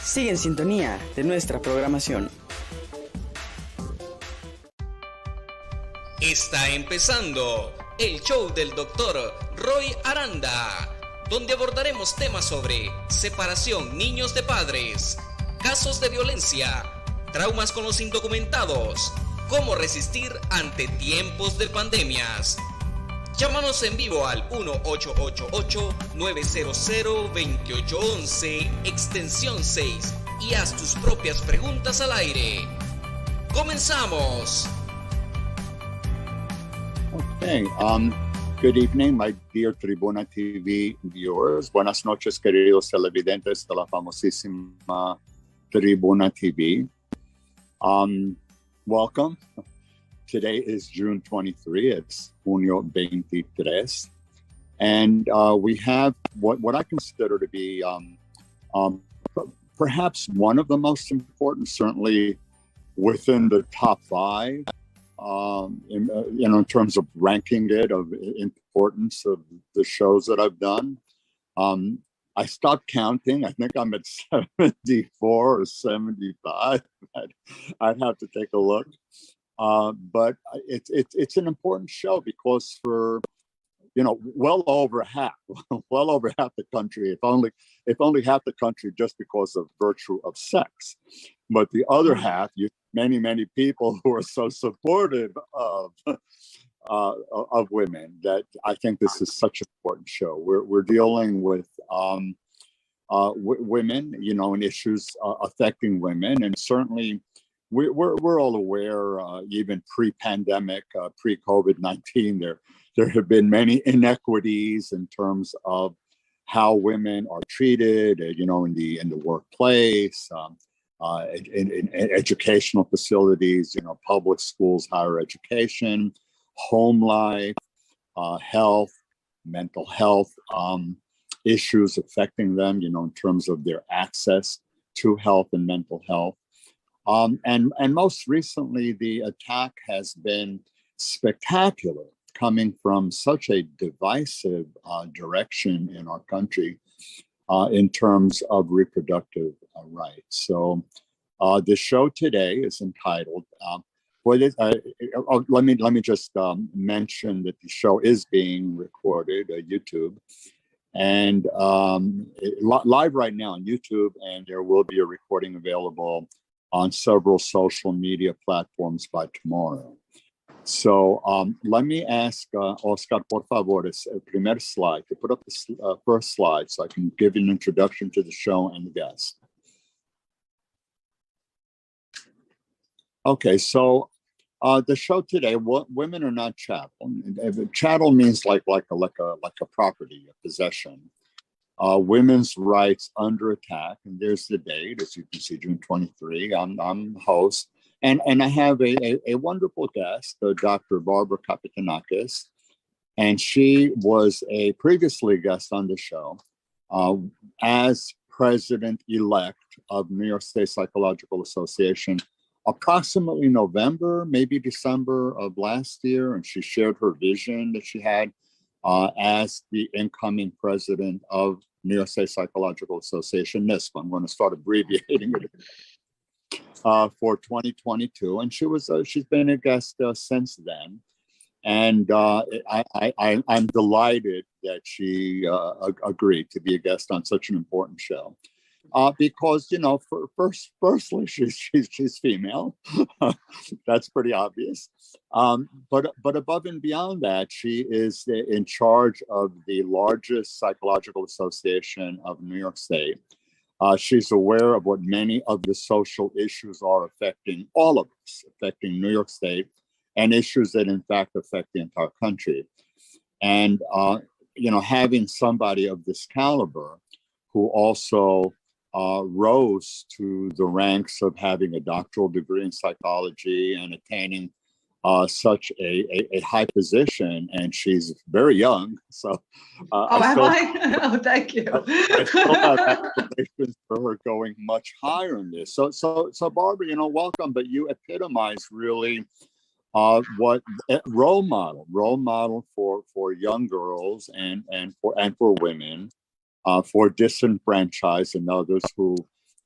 Sigue en sintonía de nuestra programación. Está empezando el show del Dr. Roy Aranda, donde abordaremos temas sobre separación niños de padres, casos de violencia, traumas con los indocumentados, cómo resistir ante tiempos de pandemias. Llámanos en vivo al 1-888-900-2811, extensión 6, y haz tus propias preguntas al aire. ¡Comenzamos! Okay, good evening, my dear Tribuna TV viewers. Buenas noches, queridos televidentes de la famosísima Tribuna TV. Welcome. Today is June 23, it's Junio 23, and we have what I consider to be perhaps one of the most important, certainly within the top five, in terms of ranking it, of importance of the shows that I've done. I stopped counting. I think I'm at 74 or 75. I'd have to take a look. But it's an important show because for well over half the country, if only half the country, just because of virtue of sex, but the other half, many people who are so supportive of women, that I think this is such an important show. We're dealing with women, and issues affecting women, and certainly. We're all aware, even pre-pandemic, pre-COVID-19, there have been many inequities in terms of how women are treated, in the workplace, in educational facilities, public schools, higher education, home life, health, mental health issues affecting them, in terms of their access to health and mental health. And most recently, the attack has been spectacular, coming from such a divisive direction in our country in terms of reproductive rights. So the show today is entitled, let me just mention that the show is being recorded on YouTube and live right now on YouTube, and there will be a recording available on several social media platforms by tomorrow. So let me ask Oscar, por favor, primer slide, to put up the first slide so I can give you an introduction to the show and the guest. Okay, so the show today, women are not chattel. Chattel means like a property, a possession. Women's rights under attack, and there's the date, as you can see, June 23. I'm host, and I have a wonderful guest, Dr. Barbara Kapitanakis, and she was previously a guest on the show as president-elect of New York State Psychological Association, approximately November, maybe December of last year, and she shared her vision that she had as the incoming president of New York State Psychological Association, NISP. I'm going to start abbreviating it for 2022, and she's been a guest since then. And I'm delighted that she agreed to be a guest on such an important show. Because firstly, she's female. That's pretty obvious. But above and beyond that, she is in charge of the largest psychological association of New York State. She's aware of what many of the social issues are affecting all of us, affecting New York State, and issues that in fact affect the entire country. And having somebody of this caliber who also rose to the ranks of having a doctoral degree in psychology and attaining such a high position, and she's very young. So, Oh, thank you. I still have aspirations for her going much higher in this. So Barbara, welcome. But you epitomize really what role model for young girls and for women, for disenfranchised and others who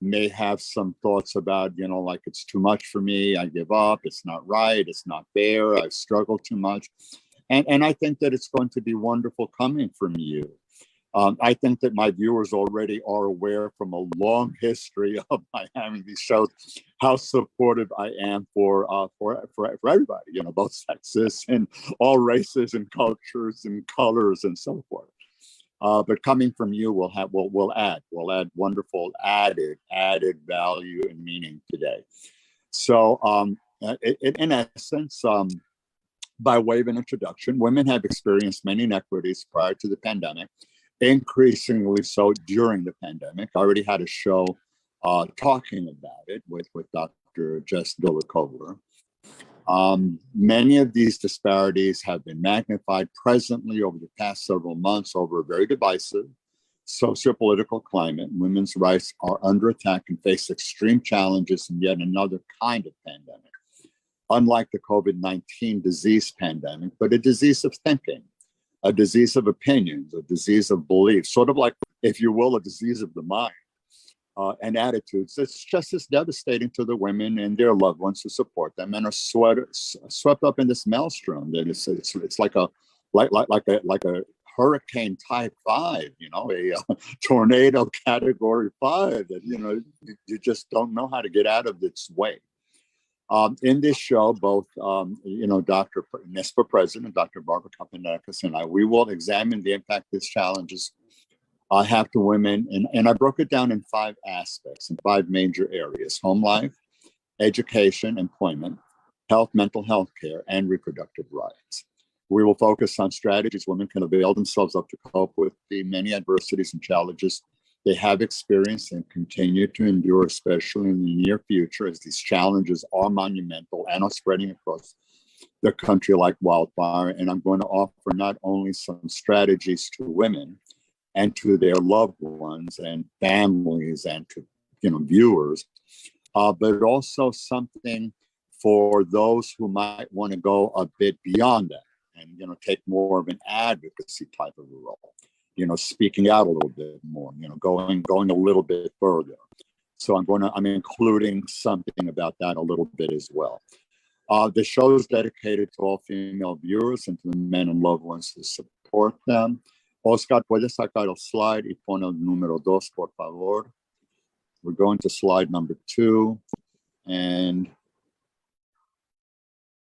may have some thoughts about, like it's too much for me, I give up, it's not right, it's not fair, I've struggled too much. And I think that it's going to be wonderful coming from you. I think that my viewers already are aware from a long history of my having these shows how supportive I am for everybody, both sexes and all races and cultures and colors and so forth. But coming from you, we'll add wonderful added value and meaning today. So, in essence, by way of an introduction, women have experienced many inequities prior to the pandemic, increasingly so during the pandemic. I already had a show talking about it with Dr. Jess Diller-Kovler. Many of these disparities have been magnified presently over the past several months over a very divisive socio-political climate. Women's rights are under attack and face extreme challenges in yet another kind of pandemic. Unlike the COVID-19 disease pandemic, but a disease of thinking, a disease of opinions, a disease of beliefs, sort of like, if you will, a disease of the mind and attitudes. It's just as devastating to the women and their loved ones who support them and are swept up in this maelstrom. That it's like a hurricane type 5, a tornado category 5 that you just don't know how to get out of its way. In this show, both, Dr. NISPA President, Dr. Barbara Kapanakis, and I, we will examine the impact these challenges have to women. And I broke it down in 5 aspects, in 5 major areas: home life, education, employment, health, mental health care, and reproductive rights. We will focus on strategies women can avail themselves of to cope with the many adversities and challenges they have experienced and continue to endure, especially in the near future, as these challenges are monumental and are spreading across the country like wildfire. And I'm going to offer not only some strategies to women and to their loved ones and families and to viewers, but also something for those who might want to go a bit beyond that and take more of an advocacy type of a role. Speaking out a little bit more, going a little bit further. So I'm including something about that a little bit as well. The show is dedicated to all female viewers and to the men and loved ones who support them. Oscar, puedes sacar el slide y pon el número 2, por favor. We're going to slide number 2. And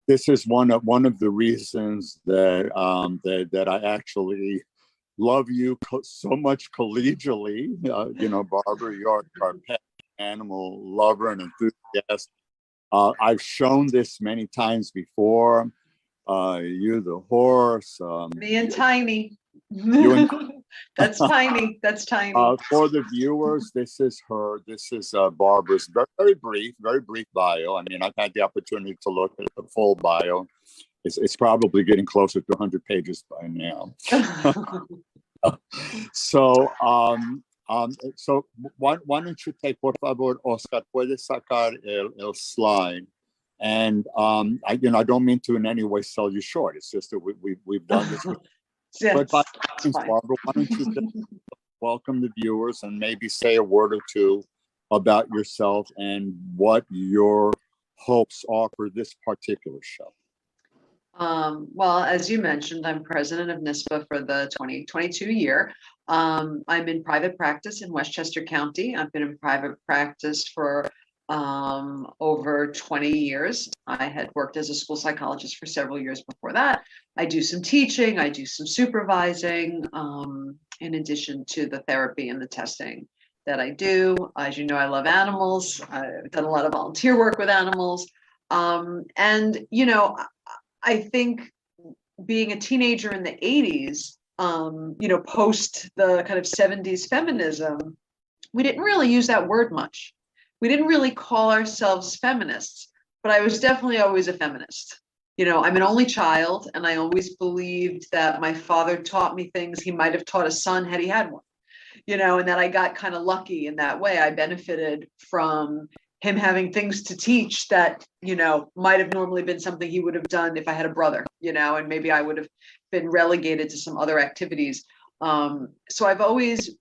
this is one of the reasons that I actually love you so much collegially. Barbara, you're our pet animal lover and enthusiast. I've shown this many times before. You, the horse. Me and Tiny. You That's Tiny. That's Tiny. For the viewers, this is Barbara's very brief bio. I mean, I've had the opportunity to look at the full bio. It's probably getting closer to 100 pages by now. So why don't you take, por favor, Oscar, puedes sacar el slide. And I don't mean to in any way sell you short. It's just that we've done this. Yes, But Barbara, why don't you just welcome the viewers and maybe say a word or two about yourself and what your hopes are for this particular show. Well, as you mentioned, I'm president of NISPA for the 2022 year. I'm in private practice in Westchester County. I've been in private practice for over 20 years. I had worked as a school psychologist for several years before that. I do some teaching, I do some supervising, in addition to the therapy and the testing that I do. As you know, I love animals. I've done a lot of volunteer work with animals. And, I think being a teenager in the 80s, post the kind of 70s feminism, we didn't really use that word much. We didn't really call ourselves feminists, but I was definitely always a feminist. I'm an only child, and I always believed that my father taught me things he might have taught a son had he had one, and that I got kind of lucky in that way. I benefited from him having things to teach that, might have normally been something he would have done if I had a brother, and maybe I would have been relegated to some other activities. So I've always,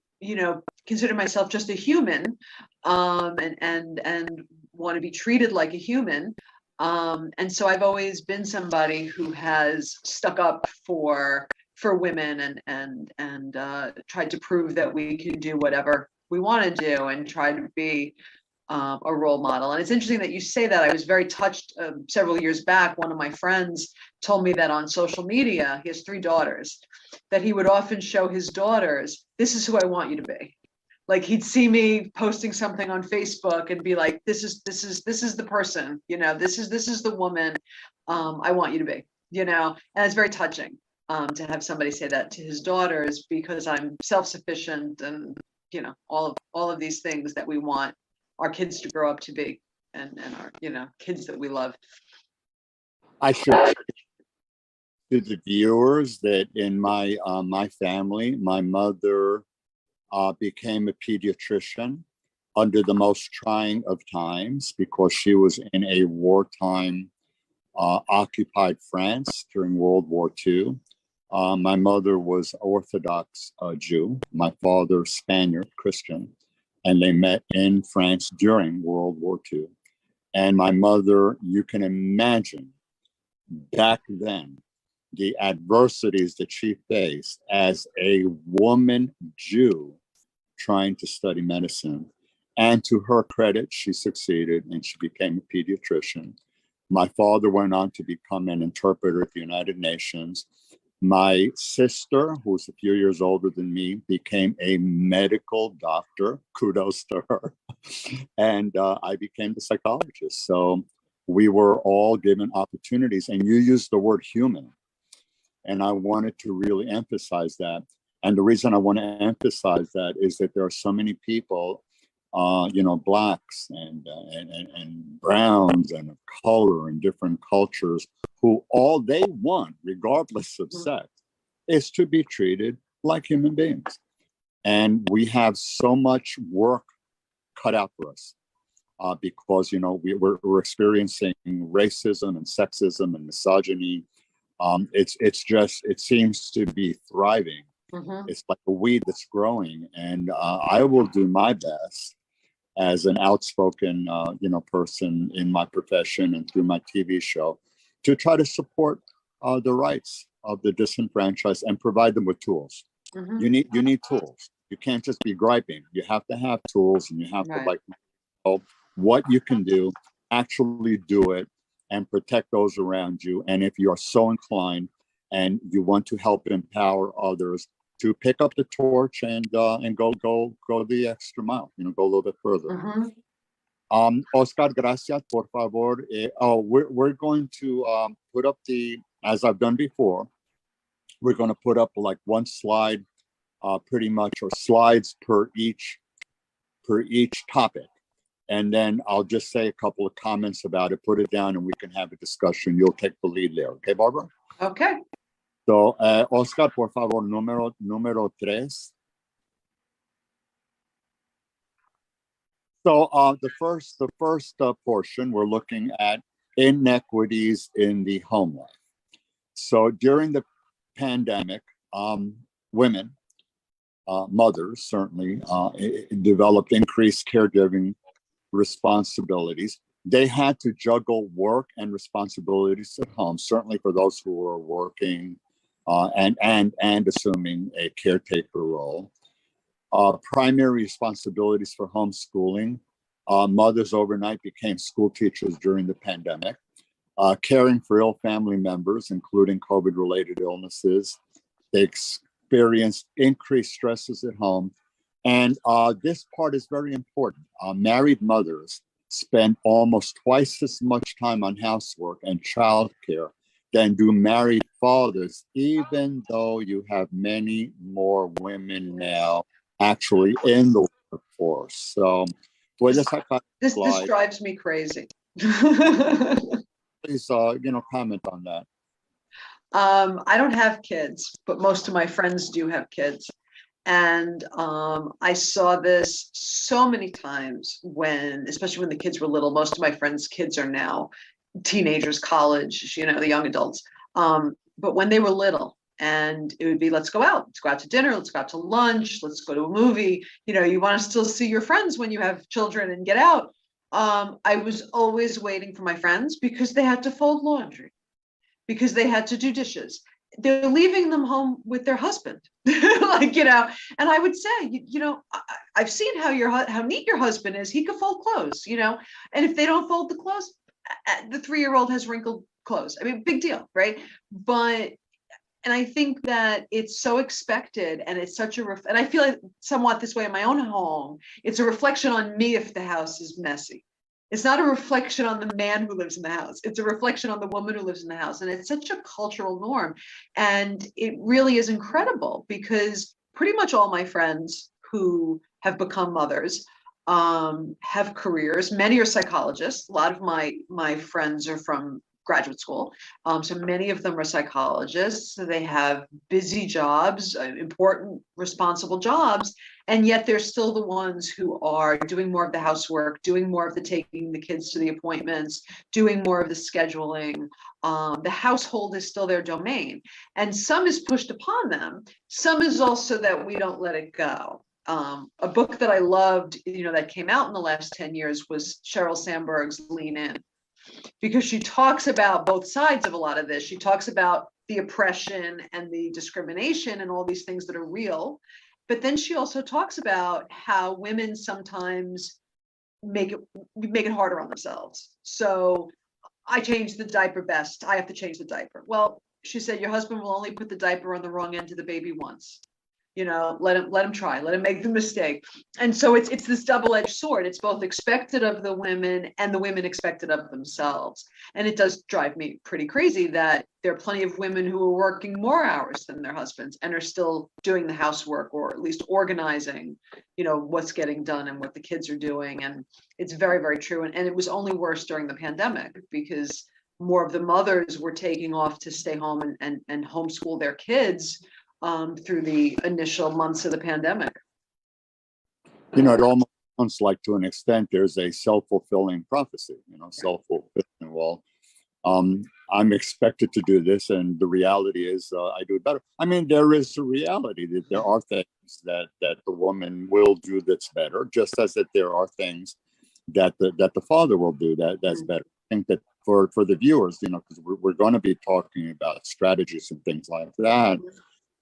consider myself just a human, and want to be treated like a human. And so I've always been somebody who has stuck up for women, and tried to prove that we can do whatever we want to do, and try to be a role model. And it's interesting that you say that. I was very touched. Several years back, one of my friends told me that on social media, he has 3 daughters, that he would often show his daughters, "This is who I want you to be." Like, he'd see me posting something on Facebook and be like, this is the person, this is the woman I want you to be, and it's very touching to have somebody say that to his daughters, because I'm self-sufficient, and all of these things that we want our kids to grow up to be, and our kids that we love. I should say to the viewers that in my my family, my mother became a pediatrician under the most trying of times, because she was in a wartime occupied France during World War II. My mother was Orthodox Jew, my father Spaniard Christian, and they met in France during World War II. And my mother, you can imagine back then, the adversities that she faced as a woman Jew trying to study medicine. And to her credit, she succeeded and she became a pediatrician. My father went on to become an interpreter at the United Nations. My sister, who's a few years older than me, became a medical doctor. Kudos to her. And I became the psychologist. So we were all given opportunities. And you used the word human. And I wanted to really emphasize that. And the reason I want to emphasize that is that there are so many people, blacks and browns and of color and different cultures, who all they want, regardless of sex, is to be treated like human beings. And we have so much work cut out for us because, we're experiencing racism and sexism and misogyny. It seems to be thriving. Mm-hmm. It's like a weed that's growing, and I will do my best as an outspoken, person in my profession and through my TV show to try to support the rights of the disenfranchised and provide them with tools. Mm-hmm. You need tools. You can't just be griping. You have to have tools, and you have to know what you can do, actually do it, and protect those around you. And if you are so inclined and you want to help empower others, to pick up the torch and go the extra mile, go a little bit further. Mm-hmm. Oscar, gracias, por favor. We're going to put up as I've done before, we're going to put up like one slide, pretty much, or slides per each topic. And then I'll just say a couple of comments about it, put it down, and we can have a discussion. You'll take the lead there. Okay, Barbara? Okay. So, Oscar, por favor, número 3. So, the first portion, we're looking at inequities in the home life. So, during the pandemic, women, mothers certainly, developed increased caregiving responsibilities. They had to juggle work and responsibilities at home, certainly for those who were working and assuming a caretaker role. Primary responsibilities for homeschooling. Mothers overnight became school teachers during the pandemic, caring for ill family members, including COVID-related illnesses. They experienced increased stresses at home. And this part is very important. Married mothers spend almost twice as much time on housework and childcare than do married fathers, even though you have many more women now actually in the workforce. So, this drives me crazy. Please, comment on that. I don't have kids, but most of my friends do have kids. And I saw this so many times especially when the kids were little. Most of my friends' kids are now teenagers, college, the young adults. But when they were little, And it would be, let's go out to dinner, let's go out to lunch, let's go to a movie. You want to still see your friends when you have children and get out. I was always waiting for my friends because they had to fold laundry, because they had to do dishes. They're leaving them home with their husband. And I would say, I've seen how neat your husband is. He could fold clothes, and if they don't fold the clothes, the 3-year-old has wrinkled clothes. I mean, big deal, right? And I think that it's so expected, and it's such and I feel like somewhat this way in my own home. It's a reflection on me if the house is messy. It's not a reflection on the man who lives in the house. It's a reflection on the woman who lives in the house. And it's such a cultural norm. And it really is incredible, because pretty much all my friends who have become mothers have careers. Many are psychologists. A lot of my friends are from graduate school. So many of them are psychologists. So they have busy jobs, important, responsible jobs. And yet they're still the ones who are doing more of the housework, doing more of the taking the kids to the appointments, doing more of the scheduling. The household is still their domain. And some is pushed upon them. Some is also that we don't let it go. A book that I loved, that came out in the last 10 years was Sheryl Sandberg's Lean In, because she talks about both sides of a lot of this. She talks about the oppression and the discrimination and all these things that are real. But then she also talks about how women sometimes make it harder on themselves. So I change the diaper best. I have to change the diaper. Well, she said, your husband will only put the diaper on the wrong end of the baby once. Let him try, let him make the mistake. And so it's this double-edged sword. It's both expected of the women and the women expected of themselves. And it does drive me pretty crazy that there are plenty of women who are working more hours than their husbands and are still doing the housework, or at least organizing, what's getting done and what the kids are doing. And it's very, very true. And it was only worse during the pandemic, because more of the mothers were taking off to stay home and homeschool their kids through the initial months of the pandemic. It almost sounds like, to an extent, there's a self-fulfilling prophecy, self-fulfilling. Well, I'm expected to do this, and the reality is I do it better. I mean, there is a reality that there are things that the woman will do that's better, just as that there are things that the father will do that's better. I think that for the viewers, because we're going to be talking about strategies and things like that.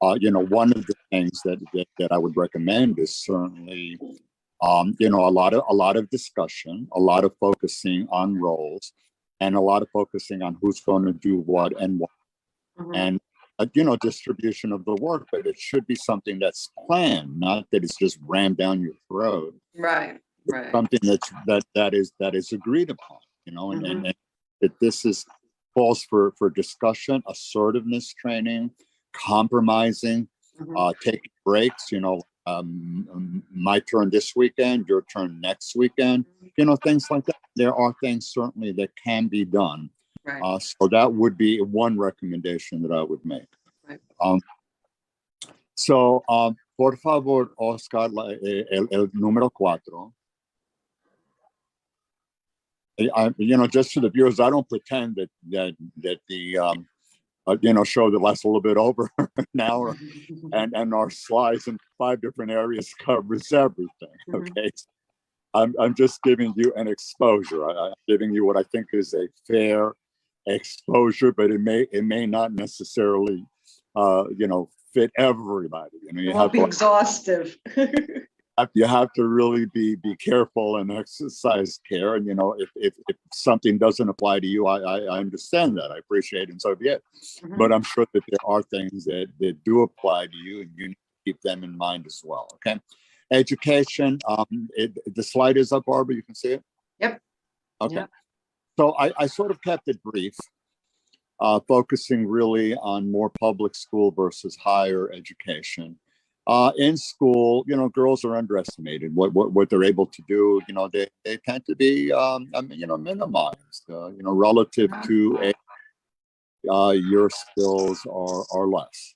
One of the things that I would recommend is certainly, a lot of discussion, a lot of focusing on roles, and a lot of focusing on who's going to do what and what, and distribution of the work. But it should be something that's planned, not that it's just rammed down your throat. Right. Something that is agreed upon. And that this calls for discussion, assertiveness training, compromising, taking breaks, my turn this weekend, your turn next weekend, things like that. There are things certainly that can be done. Right. So that would be one recommendation that I would make. Right. Por favor, Oscar, el número 4. Just to the viewers, I don't pretend that the show that lasts a little bit over an hour and our slides in 5 different areas covers everything. Okay. I'm just giving you an exposure. I'm giving you what I think is a fair exposure, but it may not necessarily fit everybody. It won't be exhaustive. You have to really be careful and exercise care. And, if something doesn't apply to you, I understand that. I appreciate it. And so be it. But I'm sure that there are things that do apply to you, and you need to keep them in mind as well. Okay. Education. The slide is up, Barbara. You can see it? Yep. Okay. Yep. So I sort of kept it brief, focusing really on more public school versus higher education. In school, girls are underestimated. What they're able to do, they tend to be, minimized, relative to your skills are less,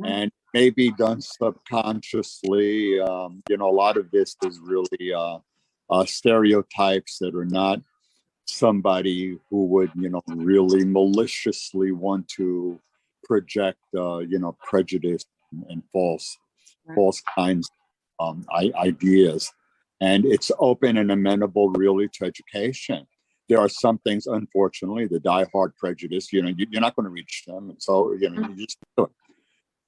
and maybe done subconsciously. A lot of this is really stereotypes that are not somebody who would, really maliciously want to project, prejudice and false kinds ideas. And it's open and amenable really to education. There are some things, unfortunately, the die-hard prejudice, you're not going to reach them. And so, you just do it.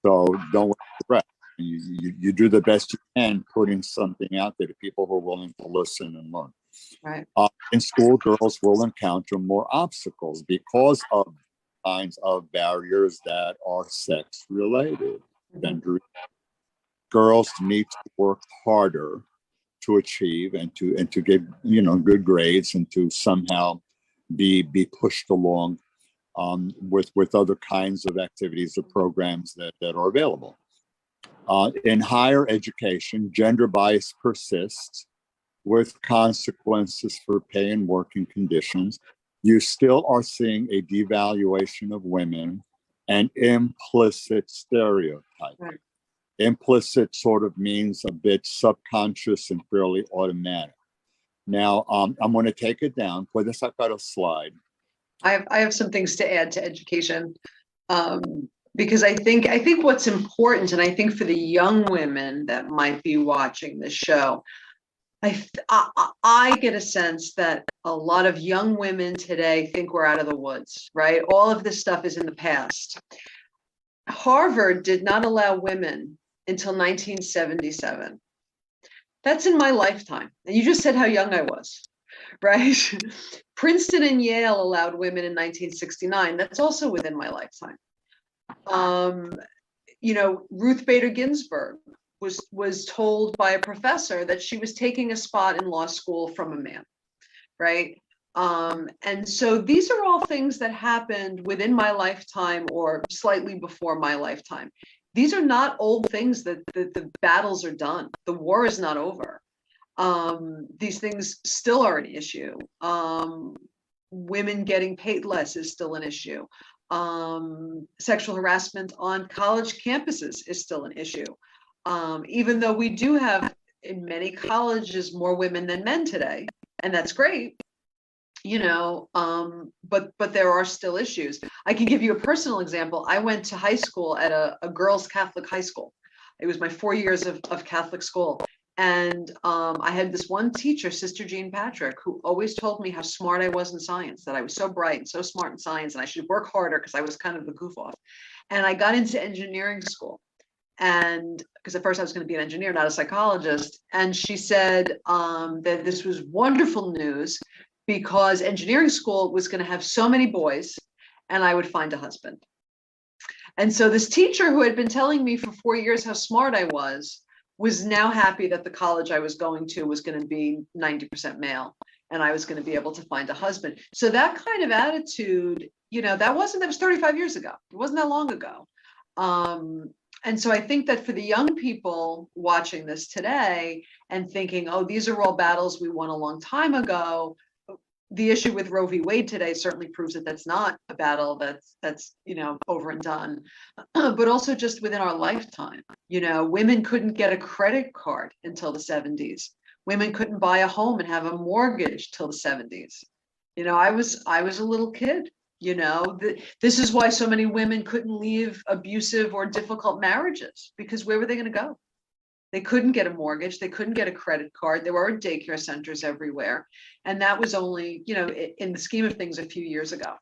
So don't worry about the rest. You do the best you can putting something out there to people who are willing to listen and learn. Right. In school, girls will encounter more obstacles because of kinds of barriers that are sex related. Girls need to work harder to achieve and to get good grades and to somehow be pushed along with other kinds of activities or programs that are available. In higher education, gender bias persists with consequences for pay and working conditions. You still are seeing a devaluation of women and implicit stereotyping. Right. Implicit sort of means a bit subconscious and fairly automatic. Now, I'm going to take it down. For this, I've got a slide. I have some things to add to education, because I think what's important, and I think for the young women that might be watching this show, I get a sense that a lot of young women today think we're out of the woods, right? All of this stuff is in the past. Harvard did not allow women until 1977. That's in my lifetime. And you just said how young I was, right? Princeton and Yale allowed women in 1969. That's also within my lifetime. Ruth Bader Ginsburg was told by a professor that she was taking a spot in law school from a man, right? And so these are all things that happened within my lifetime or slightly before my lifetime. These are not old things that the battles are done. The war is not over. These things still are an issue. Women getting paid less is still an issue. Sexual harassment on college campuses is still an issue. Even though we do have in many colleges more women than men today, and that's great, but there are still issues. I can give you a personal example. I went to high school at a girls' Catholic high school. It was my 4 years of Catholic school. And I had this one teacher, Sister Jean Patrick, who always told me how smart I was in science, that I was so bright and so smart in science, and I should work harder because I was kind of the goof off. And I got into engineering school. And because at first I was going to be an engineer, not a psychologist. And she said that this was wonderful news because engineering school was going to have so many boys and I would find a husband. And so this teacher who had been telling me for 4 years how smart I was now happy that the college I was going to was going to be 90% male and I was going to be able to find a husband. So that kind of attitude, that was 35 years ago. It wasn't that long ago. And so I think that for the young people watching this today and thinking, oh, these are all battles we won a long time ago. The issue with Roe v. Wade today certainly proves that that's not a battle that's over and done, but also just within our lifetime. Women couldn't get a credit card until the 70s. Women couldn't buy a home and have a mortgage till the 70s. I was a little kid. This is why so many women couldn't leave abusive or difficult marriages, because where were they going to go? They couldn't get a mortgage. They couldn't get a credit card. There were daycare centers everywhere. And that was only, in the scheme of things, a few years ago.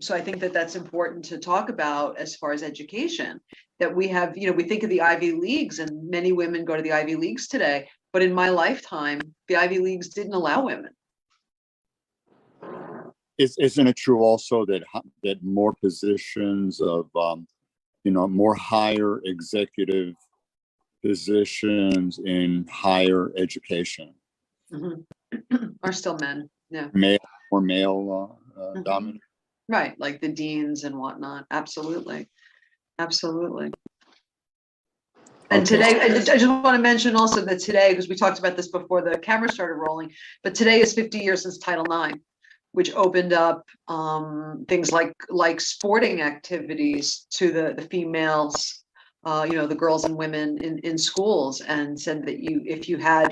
So I think that that's important to talk about as far as education, that we have, we think of the Ivy Leagues and many women go to the Ivy Leagues today. But in my lifetime, the Ivy Leagues didn't allow women. Isn't it true also that more positions of, more higher executive positions in higher education are still men? Yeah, male dominant. Right, like the deans and whatnot. Absolutely. And today, I just want to mention also that today, because we talked about this before the camera started rolling, but today is 50 years since Title IX, which opened up things like sporting activities to the females the girls and women in schools, and said that if you had,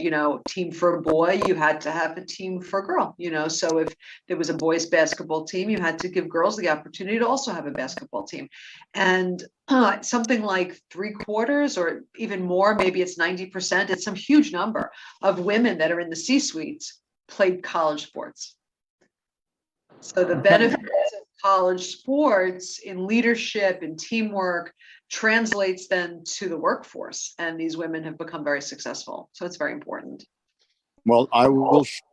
team for a boy, you had to have a team for a girl, so if there was a boys basketball team, you had to give girls the opportunity to also have a basketball team. And something like 3/4 or even more, maybe it's 90%, it's some huge number of women that are in the C-suites played college sports. So the benefits of college sports in leadership and teamwork translates then to the workforce, and these women have become very successful. So it's very important. Well, I will show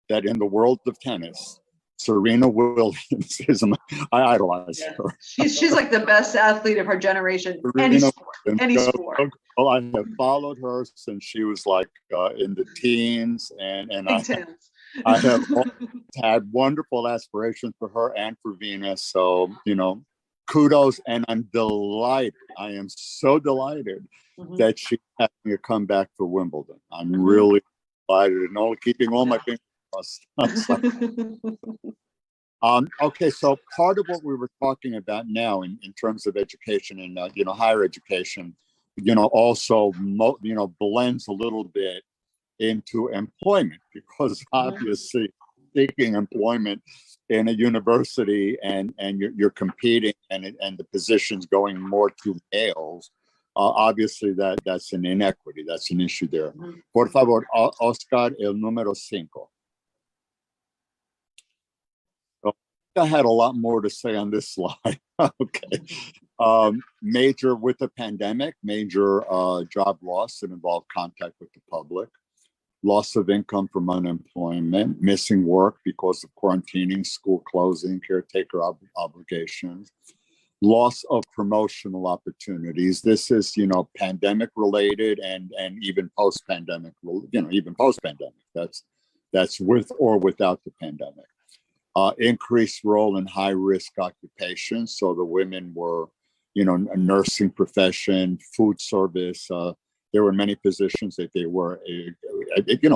that in the world of tennis, Serena Williams I idolize her. She's like the best athlete of her generation. Any sport. Well, I have followed her since she was like in the teens, and I have had wonderful aspirations for her and for Venus. So, kudos. And I'm delighted. I am so delighted that she's having a comeback for Wimbledon. I'm really delighted and only keeping all my fingers crossed. Okay, so part of what we were talking about now in terms of education and, higher education, also, blends a little bit into employment, because obviously seeking employment in a university and you're competing and the positions going more to males, obviously that's an inequity, that's an issue there. Por favor, Oscar, el número 5. I had a lot more to say on this slide. Okay. Major with the pandemic, major job loss that involved contact with the public, loss of income from unemployment, missing work because of quarantining, school closing, caretaker obligations, loss of promotional opportunities. This is, pandemic related and even post-pandemic, even post-pandemic. That's with or without the pandemic. Increased role in high-risk occupations. So the women were, a nursing profession, food service. There were many positions that they were,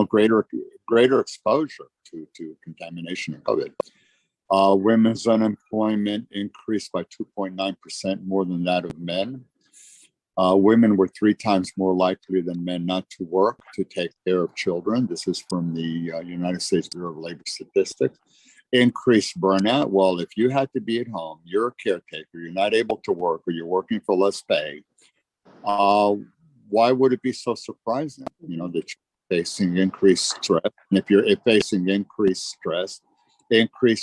greater exposure to contamination of COVID. Women's unemployment increased by 2.9% more than that of men. Women were 3 times more likely than men not to work, to take care of children. This is from the United States Bureau of Labor Statistics. Increased burnout. Well, if you had to be at home, you're a caretaker, you're not able to work, or you're working for less pay, why would it be so surprising, that you're facing increased stress? And if you're facing increased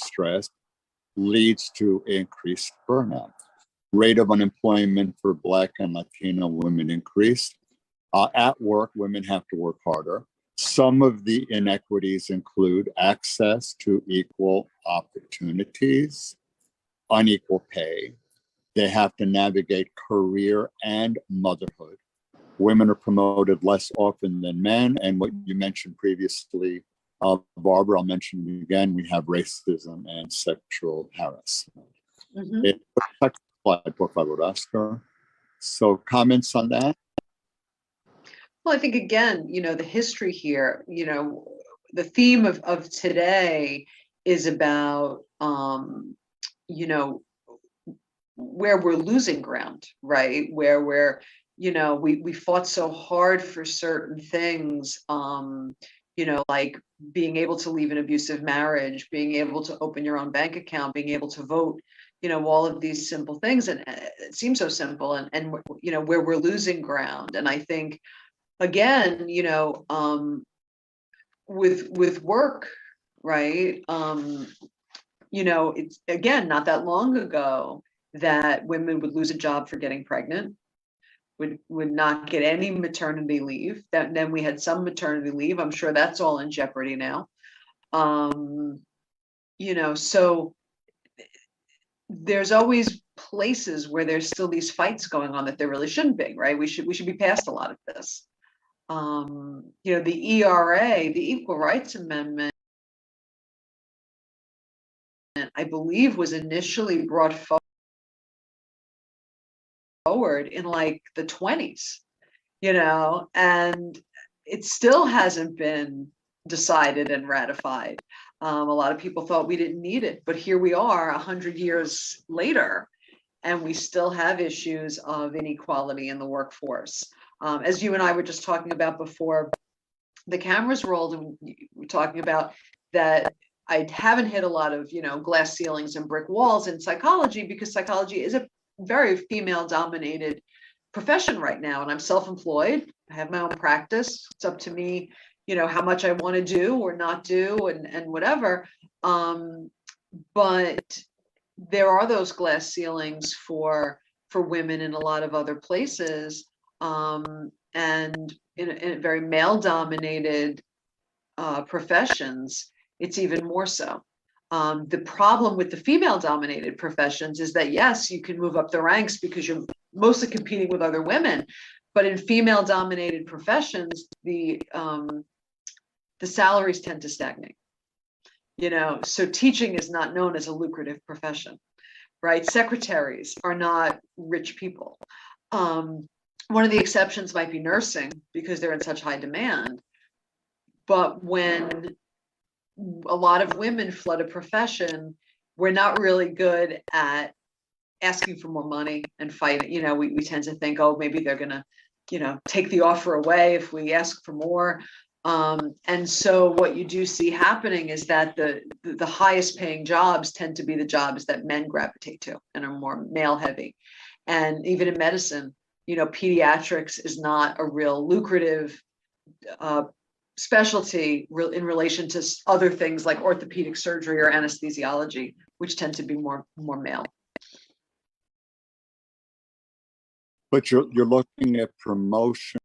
stress leads to increased burnout. Rate of unemployment for Black and Latino women increased. At work, women have to work harder. Some of the inequities include access to equal opportunities, unequal pay. They have to navigate career and motherhood. Women are promoted less often than men. And what you mentioned previously, Barbara, I'll mention it again, we have racism and sexual harassment. Por favor, Oscar. So comments on that? Well, I think, again, the history here, the theme of today is about, where we're losing ground, right? Where we're, we fought so hard for certain things, like being able to leave an abusive marriage, being able to open your own bank account, being able to vote, all of these simple things. And it seems so simple, and where we're losing ground. And I think, again, with work, right? It's, again, not that long ago that women would lose a job for getting pregnant, would not get any maternity leave. Then we had some maternity leave. I'm sure that's all in jeopardy now. So there's always places where there's still these fights going on that there really shouldn't be, right? We should be past a lot of this. The ERA, the Equal Rights Amendment, I believe, was initially brought forward in like the 20s, and it still hasn't been decided and ratified. A lot of people thought we didn't need it, but here we are 100 years later, and we still have issues of inequality in the workforce. As you and I were just talking about before the cameras rolled, and we're talking about that I haven't hit a lot of, glass ceilings and brick walls in psychology, because psychology is a very female dominated profession right now. And I'm self-employed. I have my own practice. It's up to me, how much I want to do or not do, and whatever. But there are those glass ceilings for women in a lot of other places. And in very male dominated professions, it's even more so. The problem with the female dominated professions is that, yes, you can move up the ranks because you're mostly competing with other women, but in female dominated professions, the salaries tend to stagnate. So teaching is not known as a lucrative profession, right? Secretaries are not rich people. One of the exceptions might be nursing, because they're in such high demand. But when a lot of women flood a profession, we're not really good at asking for more money and fighting. We tend to think, oh, maybe they're gonna, take the offer away if we ask for more. And so what you do see happening is that the highest paying jobs tend to be the jobs that men gravitate to and are more male heavy. And even in medicine, pediatrics is not a real lucrative specialty in relation to other things like orthopedic surgery or anesthesiology, which tend to be more male. But you're looking at promotion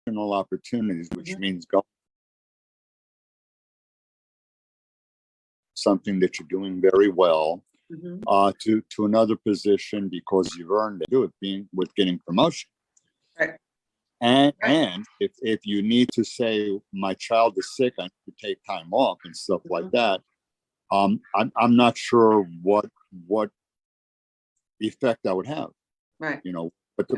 opportunities, which means go something that you're doing very well to another position because you've earned it. Do it being with getting promotion. Right. And if you need to say my child is sick, I need to take time off and stuff like that. I'm not sure what effect that would have. Right.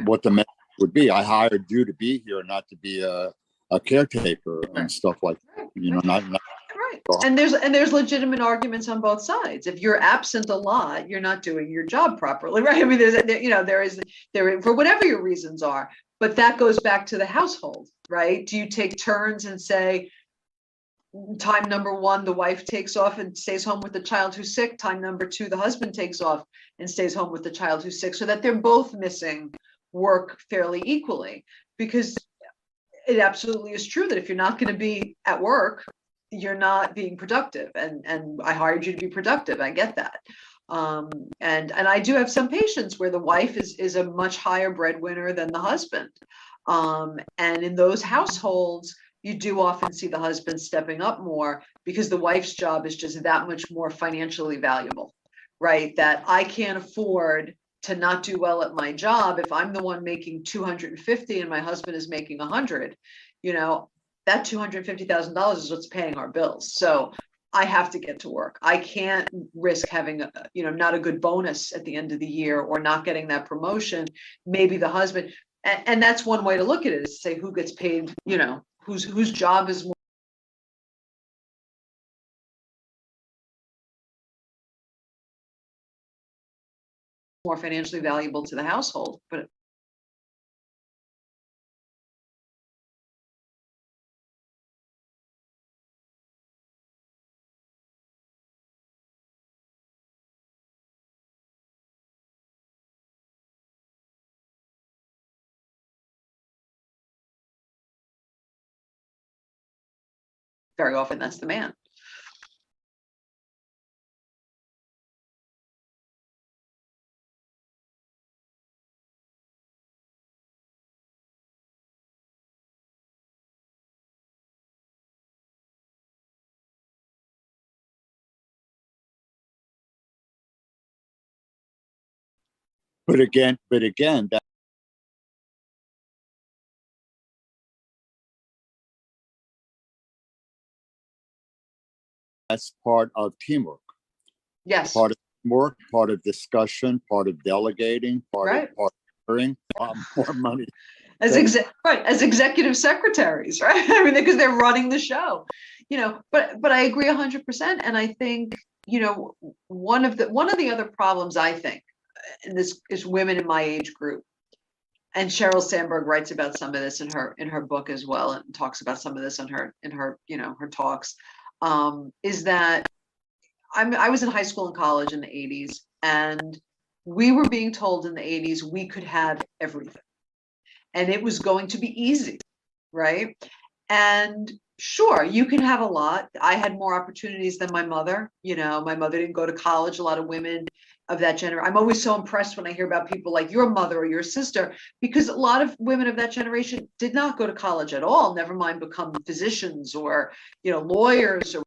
What the message would be. I hired you to be here, not to be a caretaker and stuff like that. Not right. And there's legitimate arguments on both sides. If you're absent a lot, you're not doing your job properly, right? I mean, there is for whatever your reasons are. But that goes back to the household, right? Do you take turns and say, time number one, the wife takes off and stays home with the child who's sick. Time number two, the husband takes off and stays home with the child who's sick, so that they're both missing work fairly equally. Because it absolutely is true that if you're not going to be at work, you're not being productive. And I hired you to be productive. I get that. And I do have some patients where the wife is a much higher breadwinner than the husband. And in those households, you do often see the husband stepping up more because the wife's job is just that much more financially valuable, right? That I can't afford to not do well at my job. If I'm the one making 250 and my husband is making 100, that $250,000 is what's paying our bills. So I have to get to work. I can't risk having not a good bonus at the end of the year or not getting that promotion. Maybe the husband, and that's one way to look at it, is to say who gets paid, whose job is more financially valuable to the household. But very often that's the man. But again, that's part of teamwork. Yes. Part of teamwork, part of discussion, part of delegating, part of hearing, more money. as executive secretaries, right? I mean, because they're running the show, but I agree 100%. And I think, one of the other problems I think, and this is women in my age group, and Sheryl Sandberg writes about some of this in her book as well, and talks about some of this in her her talks, is that I was in high school and college in the 80s, and we were being told in the 80s we could have everything and it was going to be easy, right? And sure, you can have a lot. I had more opportunities than my mother. My mother didn't go to college. A lot of women of that generation. I'm always so impressed when I hear about people like your mother or your sister, because a lot of women of that generation did not go to college at all, never mind become physicians or, lawyers or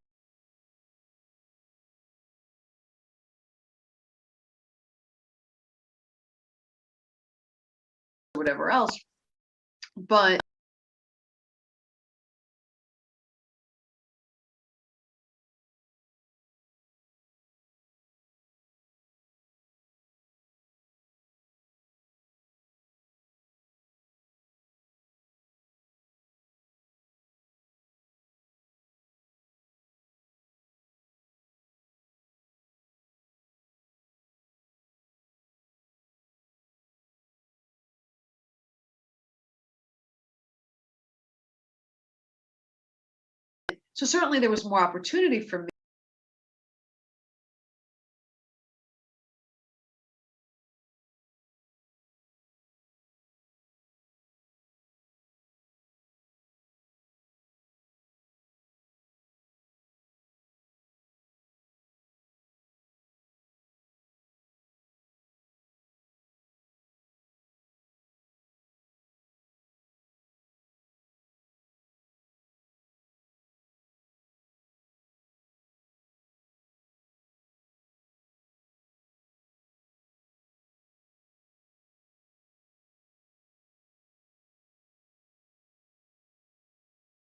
whatever else. But so certainly there was more opportunity for me.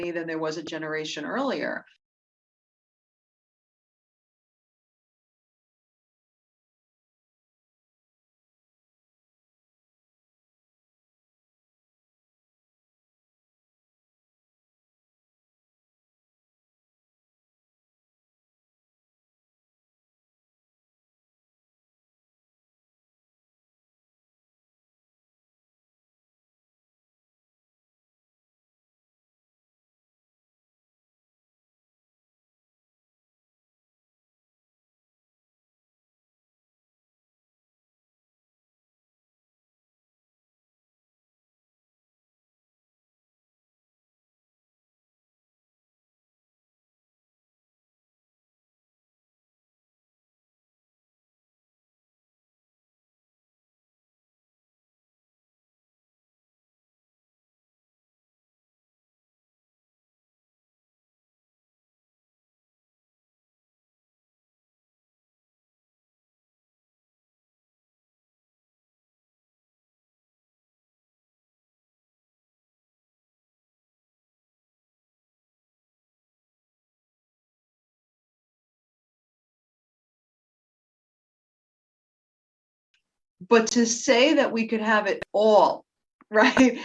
Than there was a generation earlier. But to say that we could have it all, right?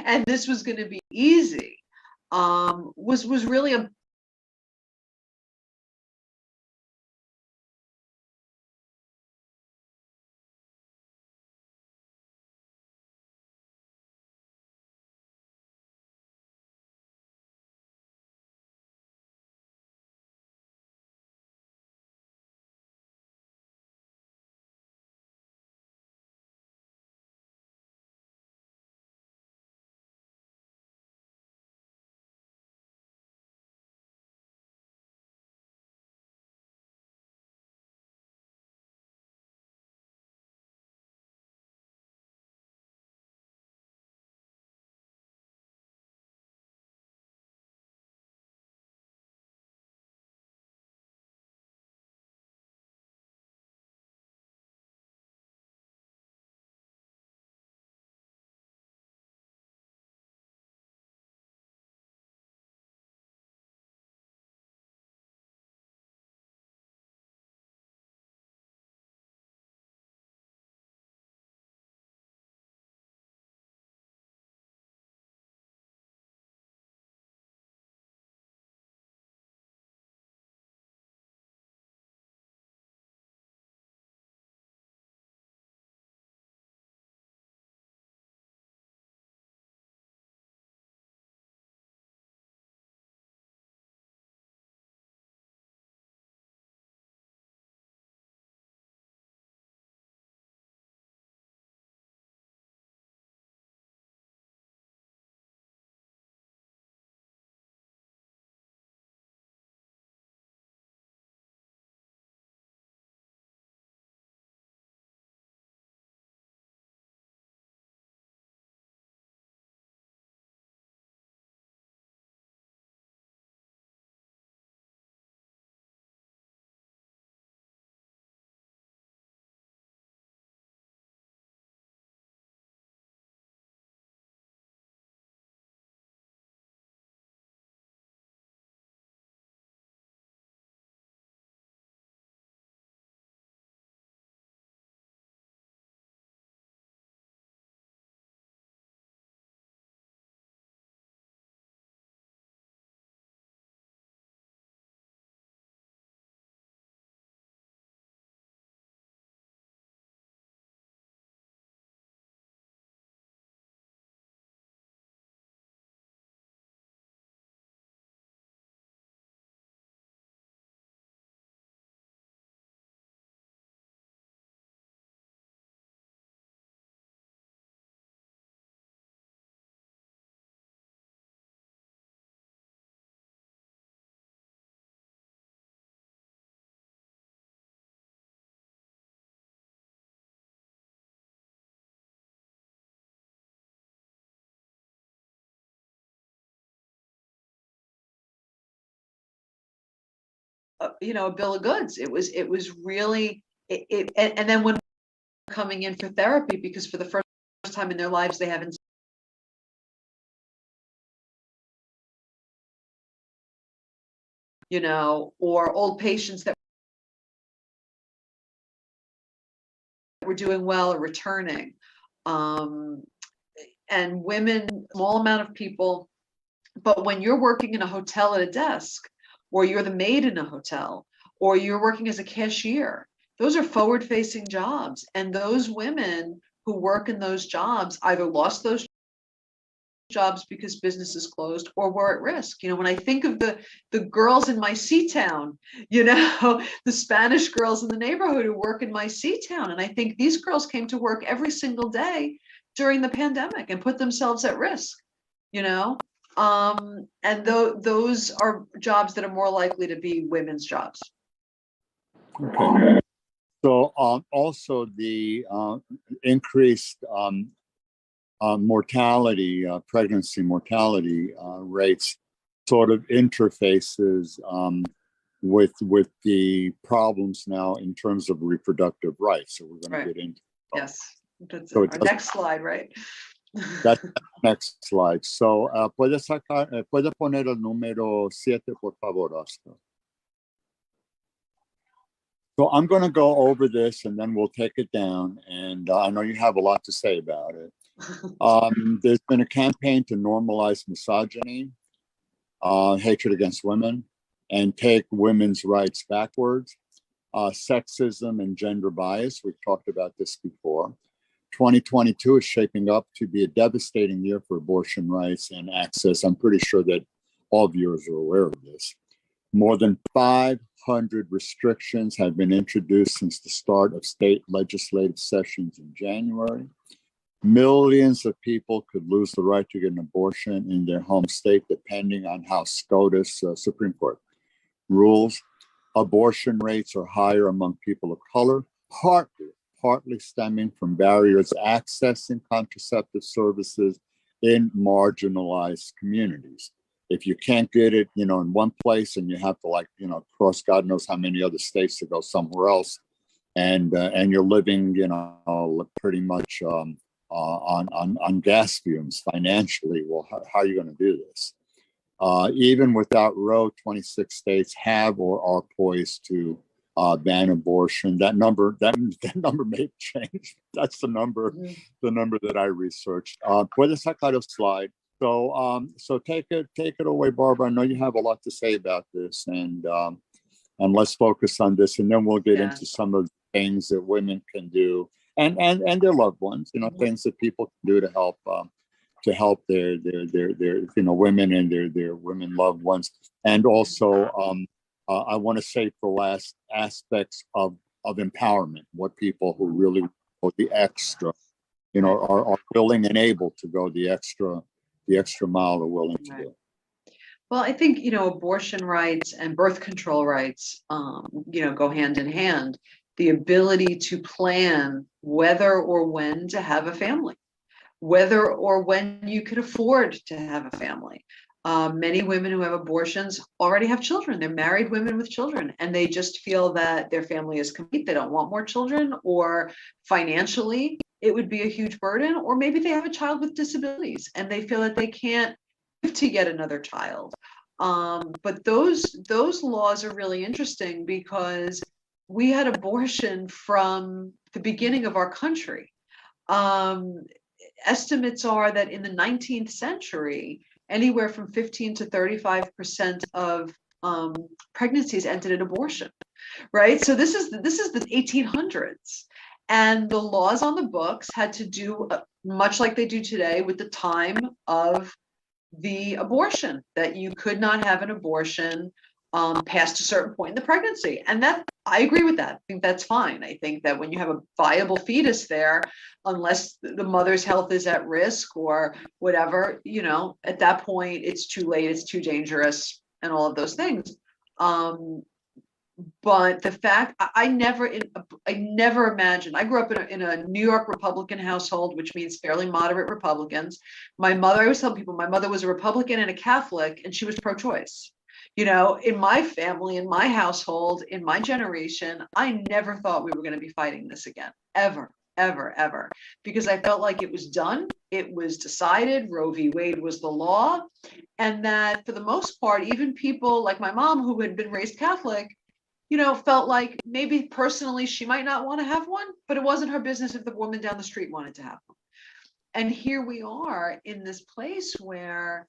and this was going to be easy, was really a a bill of goods. It was really and then when coming in for therapy, because for the first time in their lives they haven't, or old patients that were doing well or returning, and women, small amount of people. But when you're working in a hotel at a desk, or you're the maid in a hotel, or you're working as a cashier, those are forward facing jobs. And those women who work in those jobs either lost those jobs because businesses closed or were at risk. When I think of the girls in my sea town, the Spanish girls in the neighborhood who work in my sea town, and I think these girls came to work every single day during the pandemic and put themselves at risk. And those are jobs that are more likely to be women's jobs. Okay. So also the increased mortality, pregnancy mortality rates sort of interfaces with the problems now in terms of reproductive rights. So we're going to get into Yes. That's so our next slide, right? That's the next slide. So puedes poner el número 7, por favor, Oscar. So I'm going to go over this and then we'll take it down. And I know you have a lot to say about it. There's been a campaign to normalize misogyny, hatred against women, and take women's rights backwards. Sexism and gender bias. We've talked about this before. 2022 is shaping up to be a devastating year for abortion rights and access. I'm pretty sure that all viewers are aware of this. More than 500 restrictions have been introduced since the start of state legislative sessions in January. Millions of people could lose the right to get an abortion in their home state, depending on how SCOTUS, Supreme Court, rules. Abortion rates are higher among people of color, partly stemming from barriers accessing contraceptive services in marginalized communities. If you can't get it, in one place, and you have to cross God knows how many other states to go somewhere else, and you're living, pretty much on gas fumes financially. Well, how are you going to do this? Even without Roe, 26 states have or are poised to ban abortion. That number may have changed. That's the number that I researched. Puedes sacar el slide. So take it away, Barbara. I know you have a lot to say about this, and let's focus on this, and then we'll get into some of the things that women can do, and their loved ones. Things that people can do to help their women and their women loved ones, and also I want to say for last, aspects of empowerment. What people who really go the extra, are willing and able to go the extra mile are willing to do. Well, I think, abortion rights and birth control rights, go hand in hand. The ability to plan whether or when to have a family, whether or when you could afford to have a family. Many women who have abortions already have children. They're married women with children, and they just feel that their family is complete. They don't want more children, or financially, it would be a huge burden, or maybe they have a child with disabilities and they feel that they can't live to get another child. But those laws are really interesting because we had abortion from the beginning of our country. Estimates are that in the 19th century, anywhere from 15 to 35% of pregnancies ended in abortion, right? So this is the 1800s. And the laws on the books had to do much like they do today with the time of the abortion, that you could not have an abortion past a certain point in the pregnancy. And that, I agree with that. I think that's fine. I think that when you have a viable fetus there, unless the mother's health is at risk or whatever, at that point, it's too late, it's too dangerous, and all of those things. But the fact, I never imagined. I grew up in a New York Republican household, which means fairly moderate Republicans. I always tell people, my mother was a Republican and a Catholic, and she was pro-choice. In my family, in my household, in my generation, I never thought we were going to be fighting this again, ever, ever, ever, because I felt like it was done. It was decided. Roe v. Wade was the law. And that for the most part, even people like my mom, who had been raised Catholic, felt like maybe personally she might not want to have one, but it wasn't her business if the woman down the street wanted to have one. And here we are in this place where,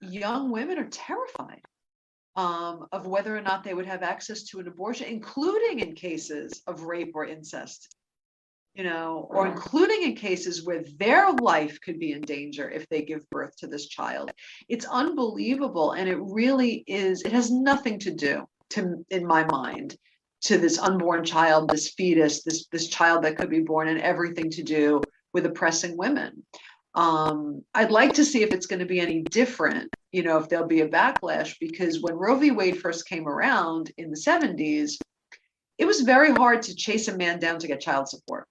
young women are terrified of whether or not they would have access to an abortion, including in cases of rape or incest, or including in cases where their life could be in danger if they give birth to this child. It's unbelievable. And it really is, it has nothing to do, in my mind, to this unborn child, this fetus, this child that could be born, and everything to do with oppressing women. I'd like to see if it's going to be any different, if there'll be a backlash, because when Roe v. Wade first came around in the 70s, it was very hard to chase a man down to get child support.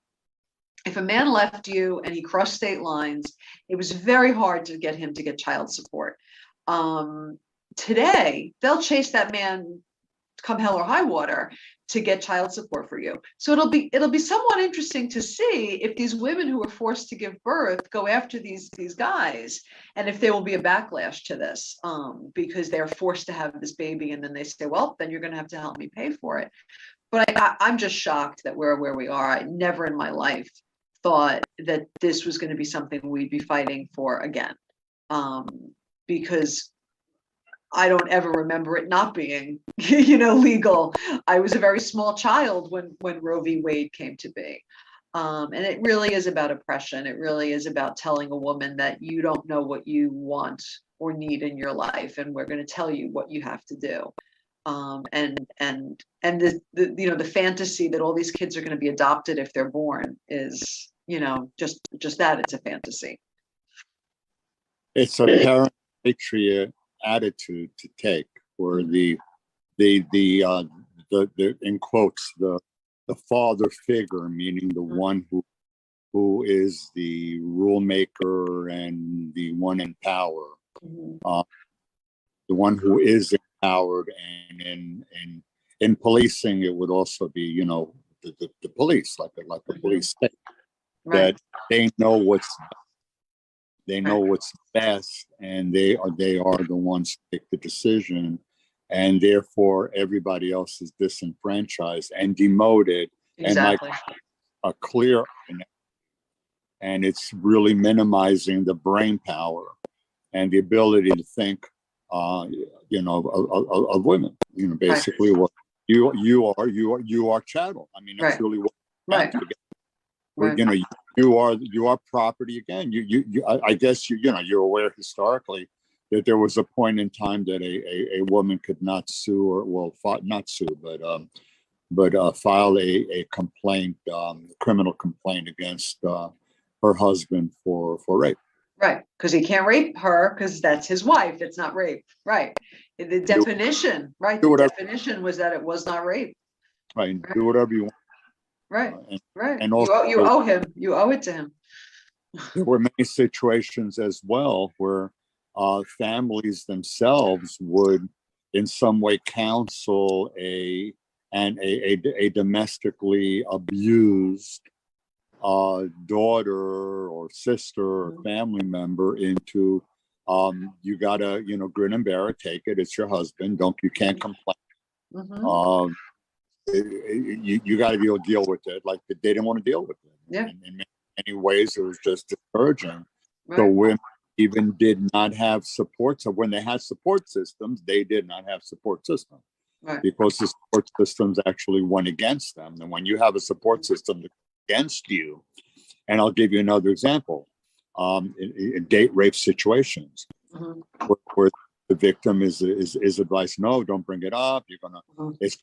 If a man left you and he crossed state lines, it was very hard to get him to get child support. Today, they'll chase that man come hell or high water to get child support for you. So it'll be somewhat interesting to see if these women who are forced to give birth go after these guys, and if there will be a backlash to this, because they're forced to have this baby, and then they say, well, then you're going to have to help me pay for it. But I'm just shocked that we're where we are. I never in my life thought that this was going to be something we'd be fighting for again, because I don't ever remember it not being, legal. I was a very small child when Roe v. Wade came to be. And it really is about oppression. It really is about telling a woman that you don't know what you want or need in your life, and we're going to tell you what you have to do. And the fantasy that all these kids are going to be adopted if they're born is, just that, it's a fantasy. It's a parent patriot attitude to take, where the in quotes the father figure, meaning the one who is the rule maker and the one in power, the one who is empowered, and in policing it would also be the police, like a police state, Right. that they know what's best, and they are the ones who make the decision, and therefore everybody else is disenfranchised and demoted. Exactly. And like a clear, and it's really minimizing the brain power and the ability to think of women. Basically, what you are chattel. I mean, that's really what. Right. Right. You are property again. I guess you're aware historically that there was a point in time that a woman could not sue, not sue, but file a complaint, criminal complaint against her husband for rape. Right, because he can't rape her because that's his wife. It's not rape. Right. The definition, right? The definition was that it was not rape. Right. Do whatever you want. Right. Right. And also, you owe him. You owe it to him. There were many situations as well where families themselves would, in some way, counsel a domestically abused daughter or sister or family member into you gotta grin and bear it, take it. It's your husband. You can't complain. You got to deal with it. Like they didn't want to deal with it. Yeah. In many ways, it was just discouraging. Right. So women even did not have support. So when they had support systems, they did not have support systems. Right. Because the support systems actually went against them. And when you have a support system against you, and I'll give you another example, in date rape situations, where the victim is advised, no, don't bring it up. You're gonna it's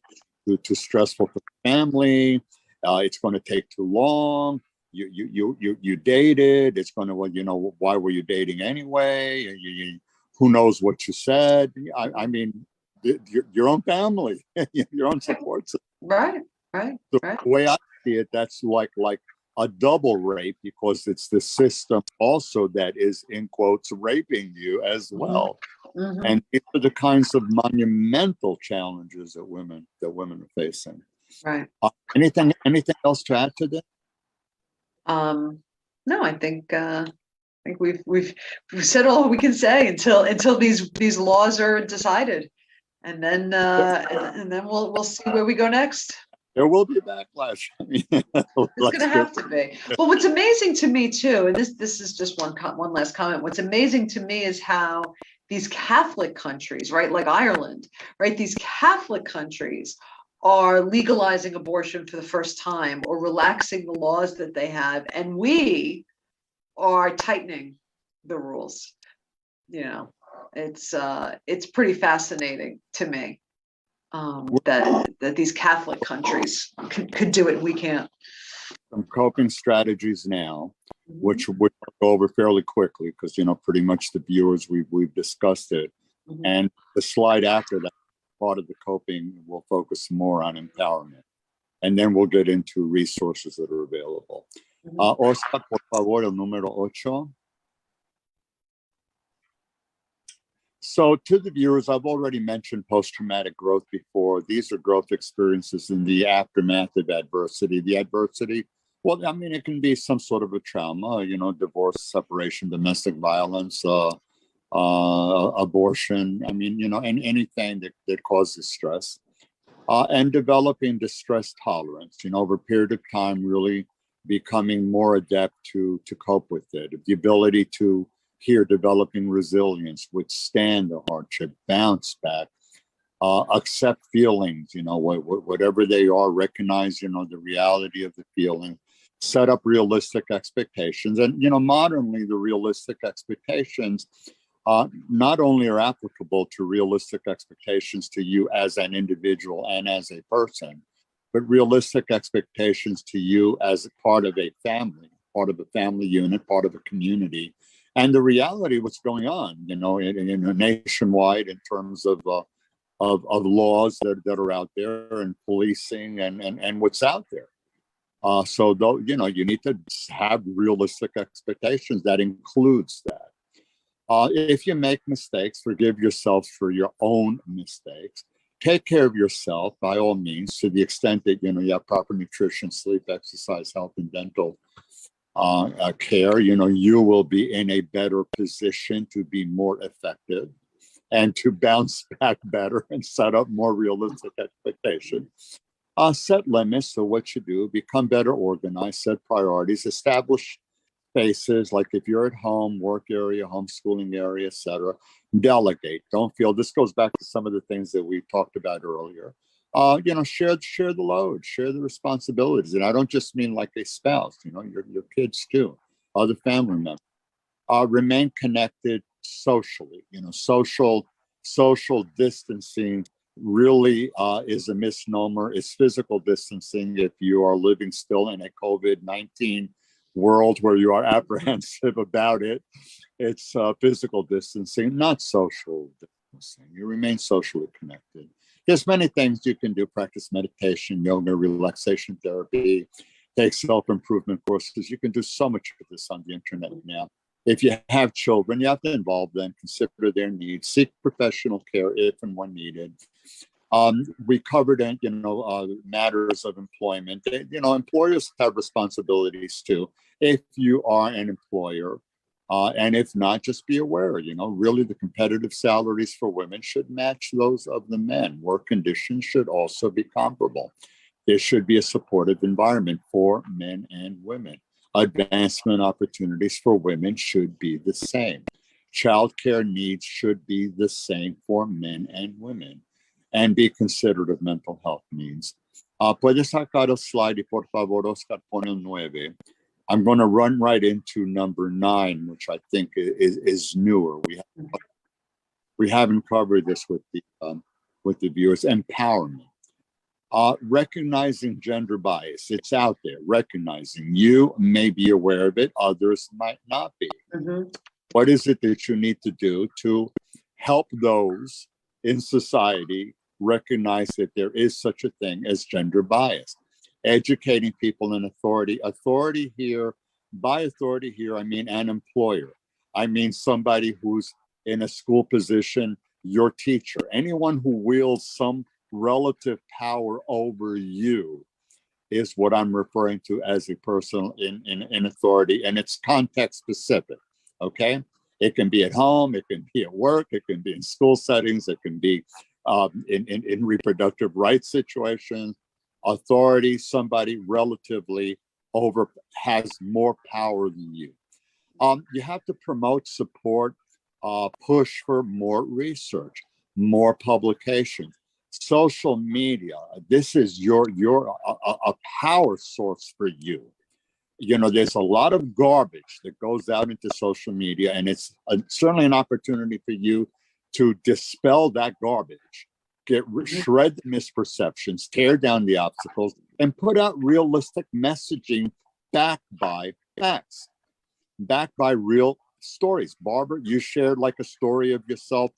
too stressful for the family. It's going to take too long. You dated. It's going to, why were you dating anyway? Who knows what you said? I mean, your own family, your own support system. Right. The way I see it, that's like a double rape, because it's the system also that is, in quotes, raping you as well. And these are the kinds of monumental challenges that women are facing. Right. Anything else to add to this? No, I think we've said all we can say until these laws are decided, and then we'll see where we go next. There will be a backlash. I mean, it's going to have to be. Well, what's amazing to me too, and this is just one last comment. What's amazing to me is how these Catholic countries, right, like Ireland, right, these Catholic countries are legalizing abortion for the first time or relaxing the laws that they have, and we are tightening the rules. It's pretty fascinating to me. That these Catholic countries could do it and we can't. Some coping strategies now, which we'll go over fairly quickly because pretty much the viewers we've discussed it, and the slide after that, part of the coping will focus more on empowerment, and then we'll get into resources that are available. Oscar, por favor, el número 8. So to the viewers, I've already mentioned post-traumatic growth before. These are growth experiences in the aftermath of adversity. The adversity, well, I mean, it can be some sort of a trauma, divorce, separation, domestic violence, abortion. I mean, and anything that causes stress. And developing distress tolerance, over a period of time, really becoming more adept to cope with it, the ability to developing resilience, withstand the hardship, bounce back, accept feelings, whatever they are, recognize, the reality of the feeling, set up realistic expectations. And, modernly, the realistic expectations not only are applicable to realistic expectations to you as an individual and as a person, but realistic expectations to you as part of a family unit, part of a community. And the reality of what's going on, in nationwide in terms of laws that are out there and policing and what's out there. So though, you need to have realistic expectations that includes that. If you make mistakes, forgive yourself for your own mistakes. Take care of yourself by all means, to the extent that, you have proper nutrition, sleep, exercise, health, and dental care. You will be in a better position to be more effective and to bounce back better and set up more realistic expectations. Set limits to what you do, become better organized, set priorities, establish spaces, like if you're at home, work area, homeschooling area, etc. Delegate. Don't feel, this goes back to some of the things that we talked about earlier. Share the load, share the responsibilities. And I don't just mean like a spouse, your kids too, other family members. Remain connected socially. Social distancing really is a misnomer. It's physical distancing if you are living still in a COVID-19 world where you are apprehensive about it. It's physical distancing, not social distancing. You remain socially connected. There's many things you can do: practice meditation, yoga, relaxation therapy, take self-improvement courses. You can do so much of this on the internet now. If you have children, you have to involve them, consider their needs, seek professional care if and when needed. We covered, matters of employment. Employers have responsibilities too. If you are an employer, and if not, just be aware, really the competitive salaries for women should match those of the men. Work conditions should also be comparable. There should be a supportive environment for men and women. Advancement opportunities for women should be the same. Childcare needs should be the same for men and women. And be considerate of mental health needs. Puedes sacar el slide, por favor, Oscar, pone el 9. I'm going to run right into number 9, which I think is newer. We haven't covered this with the viewers. Empowerment. Recognizing gender bias. It's out there. Recognizing. You may be aware of it. Others might not be. Mm-hmm. What is it that you need to do to help those in society recognize that there is such a thing as gender bias? Educating people in authority. By authority here, I mean an employer. I mean somebody who's in a school position, your teacher, anyone who wields some relative power over you is what I'm referring to as a person in authority, and it's context specific, okay? It can be at home, it can be at work, it can be in school settings, it can be in reproductive rights situations. Authority, somebody relatively has more power than you. You have to promote, support, push for more research, more publications. Social media, this is a power source for you. There's a lot of garbage that goes out into social media, and it's certainly an opportunity for you to dispel that garbage, shred the misperceptions, tear down the obstacles, and put out realistic messaging backed by facts, backed by real stories. Barbara, you shared like a story of yourself,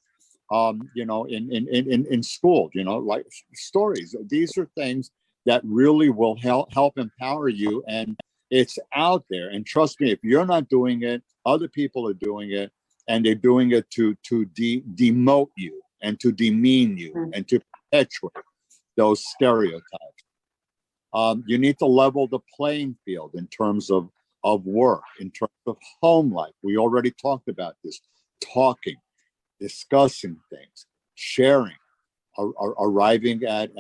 in school, like stories. These are things that really will help empower you, and it's out there. And trust me, if you're not doing it, other people are doing it, and they're doing it to demote you and to demean you and to perpetuate those stereotypes. You need to level the playing field in terms of work, in terms of home life. We already talked about this. Talking, discussing things, sharing, arriving at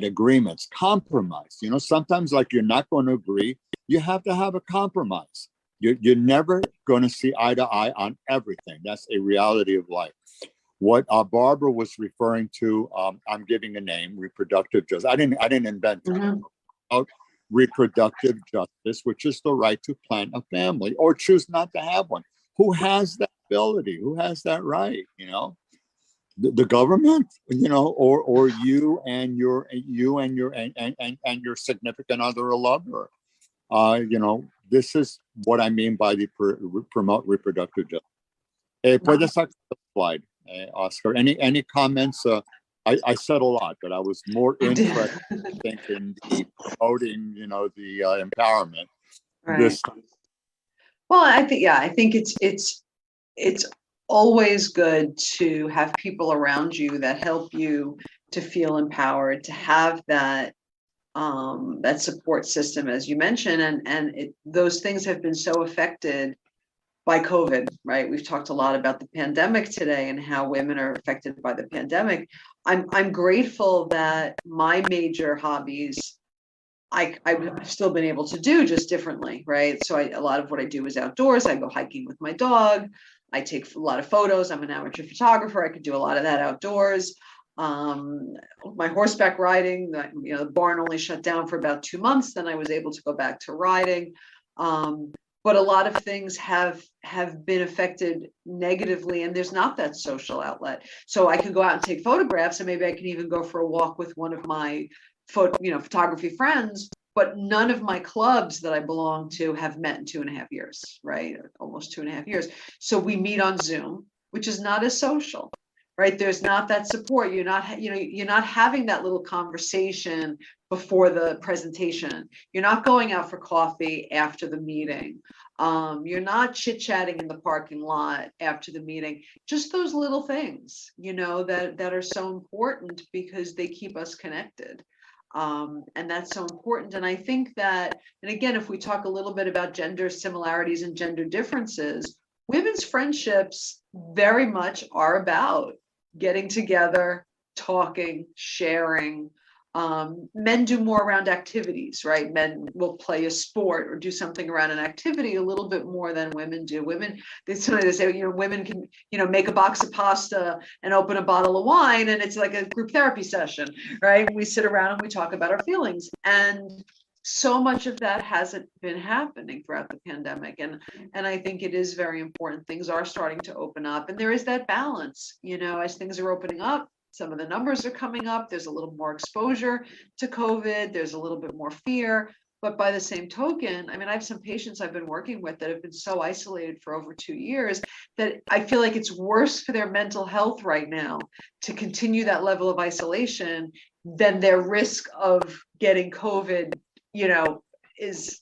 agreements, compromise. You know, sometimes like you're not going to agree, you have to have a compromise. You're never going to see eye to eye on everything. That's a reality of life. What Barbara was referring to, I'm giving a name, reproductive justice. I didn't invent it. Mm-hmm. Reproductive justice, which is the right to plant a family or choose not to have one. Who has that ability? Who has that right? You know, the government, you know, or you and your significant other or lover. You know, this is what I mean by the promote reproductive justice. Puedes sacar the slide, Oscar. Any comments? I said a lot, but I was more interested, I think, in the promoting, you know, the empowerment. Right. This. Well, I think it's always good to have people around you that help you to feel empowered, to have that that support system, as you mentioned, and those things have been so affected by COVID, right? We've talked a lot about the pandemic today and how women are affected by the pandemic. I'm grateful that my major hobbies I've still been able to do just differently, right? So a lot of what I do is outdoors. I go hiking with my dog. I take a lot of photos. I'm an amateur photographer. I could do a lot of that outdoors. My horseback riding, you know, the barn only shut down for about 2 months. Then I was able to go back to riding. But a lot of things have been affected negatively, and there's not that social outlet. So I can go out and take photographs, and maybe I can even go for a walk with one of my photography friends, but none of my clubs that I belong to have met in 2.5 years, right? Almost 2.5 years. So we meet on Zoom, which is not as social, right? There's not that support. You're not having that little conversation before the presentation. You're not going out for coffee after the meeting. You're not chit-chatting in the parking lot after the meeting. Just those little things, you know, that are so important because they keep us connected. And that's so important. And I think that, and again, if we talk a little bit about gender similarities and gender differences, women's friendships very much are about getting together, talking, sharing. Men do more around activities, right? Men will play a sport or do something around an activity a little bit more than women do. Women, they say, you know, women can, you know, make a box of pasta and open a bottle of wine, and it's like a group therapy session, right? We sit around and we talk about our feelings. And so much of that hasn't been happening throughout the pandemic. And I think it is very important. Things are starting to open up, and there is that balance, you know, as things are opening up. Some of the numbers are coming up. There's a little more exposure to COVID. There's a little bit more fear. But by the same token, I mean, I have some patients I've been working with that have been so isolated for over 2 years that I feel like it's worse for their mental health right now to continue that level of isolation than their risk of getting COVID, you know, is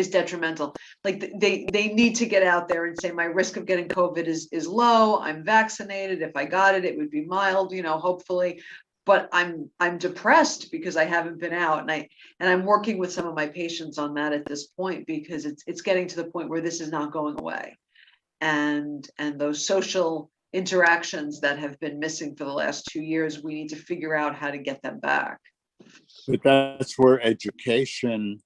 detrimental. Like they need to get out there and say, my risk of getting COVID is low. I'm vaccinated. If I got it, it would be mild, you know, hopefully. But I'm depressed because I haven't been out, and I'm working with some of my patients on that at this point, because it's getting to the point where this is not going away, and those social interactions that have been missing for the last 2 years, we need to figure out how to get them back. But that's where education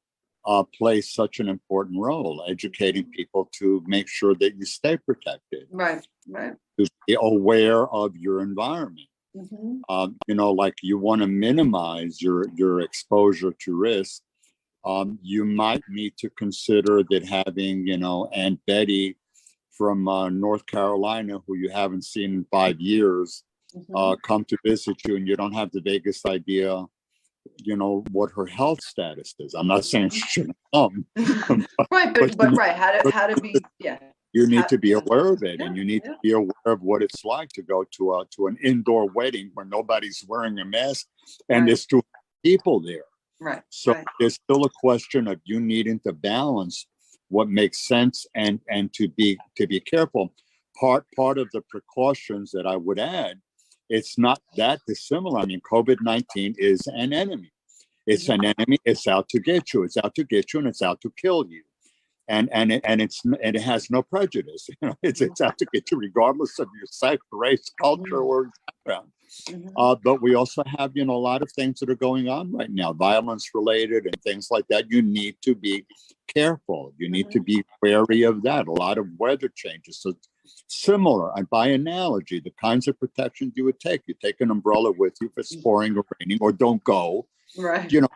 plays such an important role, educating people to make sure that you stay protected. Right. To be aware of your environment. Mm-hmm. You know, like you want to minimize your exposure to risk. You might need to consider that having, you know, Aunt Betty from North Carolina, who you haven't seen in 5 years, come to visit you, and you don't have the vaguest idea, you know, what her health status is. I'm not saying she shouldn't come. Right, but right, how to be, yeah. You need to be aware of it, and you need to be aware of what it's like to go to an indoor wedding where nobody's wearing a mask and there's 2 people there. Right. So there's still a question of you needing to balance what makes sense and to be careful. Part of the precautions that I would add, it's not that dissimilar. I mean, COVID-19 is an enemy. It's an enemy. It's out to get you. It's out to get you, and it's out to kill you. And it has no prejudice. You know, it's out to get you regardless of your sex, race, culture, or background. Mhm. But we also have, a lot of things that are going on right now, violence related and things like that. You need to be careful. You need to be wary of that. A lot of weather changes. So similar, and by analogy, the kinds of protections you would take. You take an umbrella with you if it's pouring or raining, or don't go. Right. You know,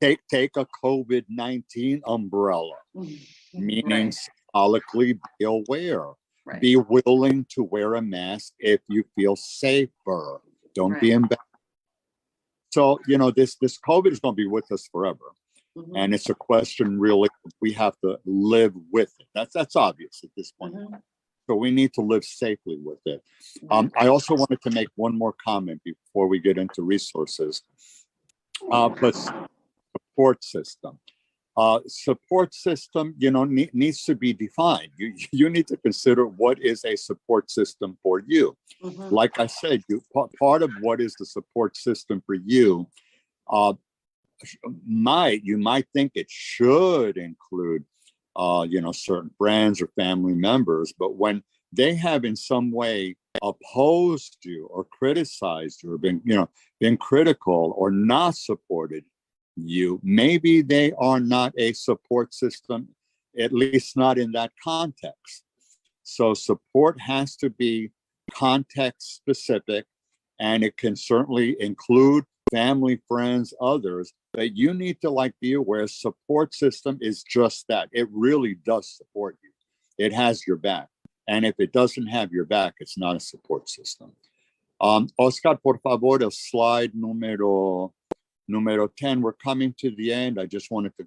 take a COVID-19 umbrella, meaning Right. symbolically be aware. Right. Be willing to wear a mask if you feel safer. Don't be Right. embarrassed. So, this COVID is going to be with us forever. And Mhm. it's a question, really, we have to live with it. That's obvious at this point. Mhm. So we need to live safely with it. Right. I also wanted to make one more comment before we get into resources. But support system. Support system, needs to be defined. You need to consider what is a support system for you. Mhm. Like I said, part of what is the support system for you uh, you might think it should include certain friends or family members, but when they have in some way opposed you or criticized you or been critical or not supported you, maybe they are not a support system, at least not in that context. So support has to be context specific, and it can certainly include family, friends, others. But you need to be aware support system is just that. It really does support you. It has your back. And if it doesn't have your back, it's not a support system. Oscar, por favor, el slide número 10. We're coming to the end. I just wanted to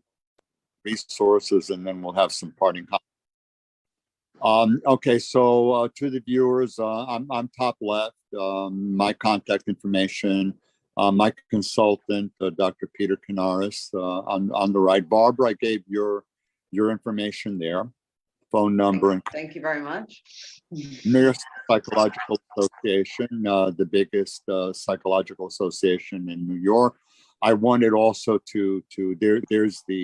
resources, and then we'll have some parting comments. Okay, so to the viewers, I'm top left. My contact information, my consultant, Dr. Peter Canaris, on the right. Barbara, I gave your information there, phone number, and Thank you very much. New York Psychological Association, the biggest psychological association in New York. I wanted also there's the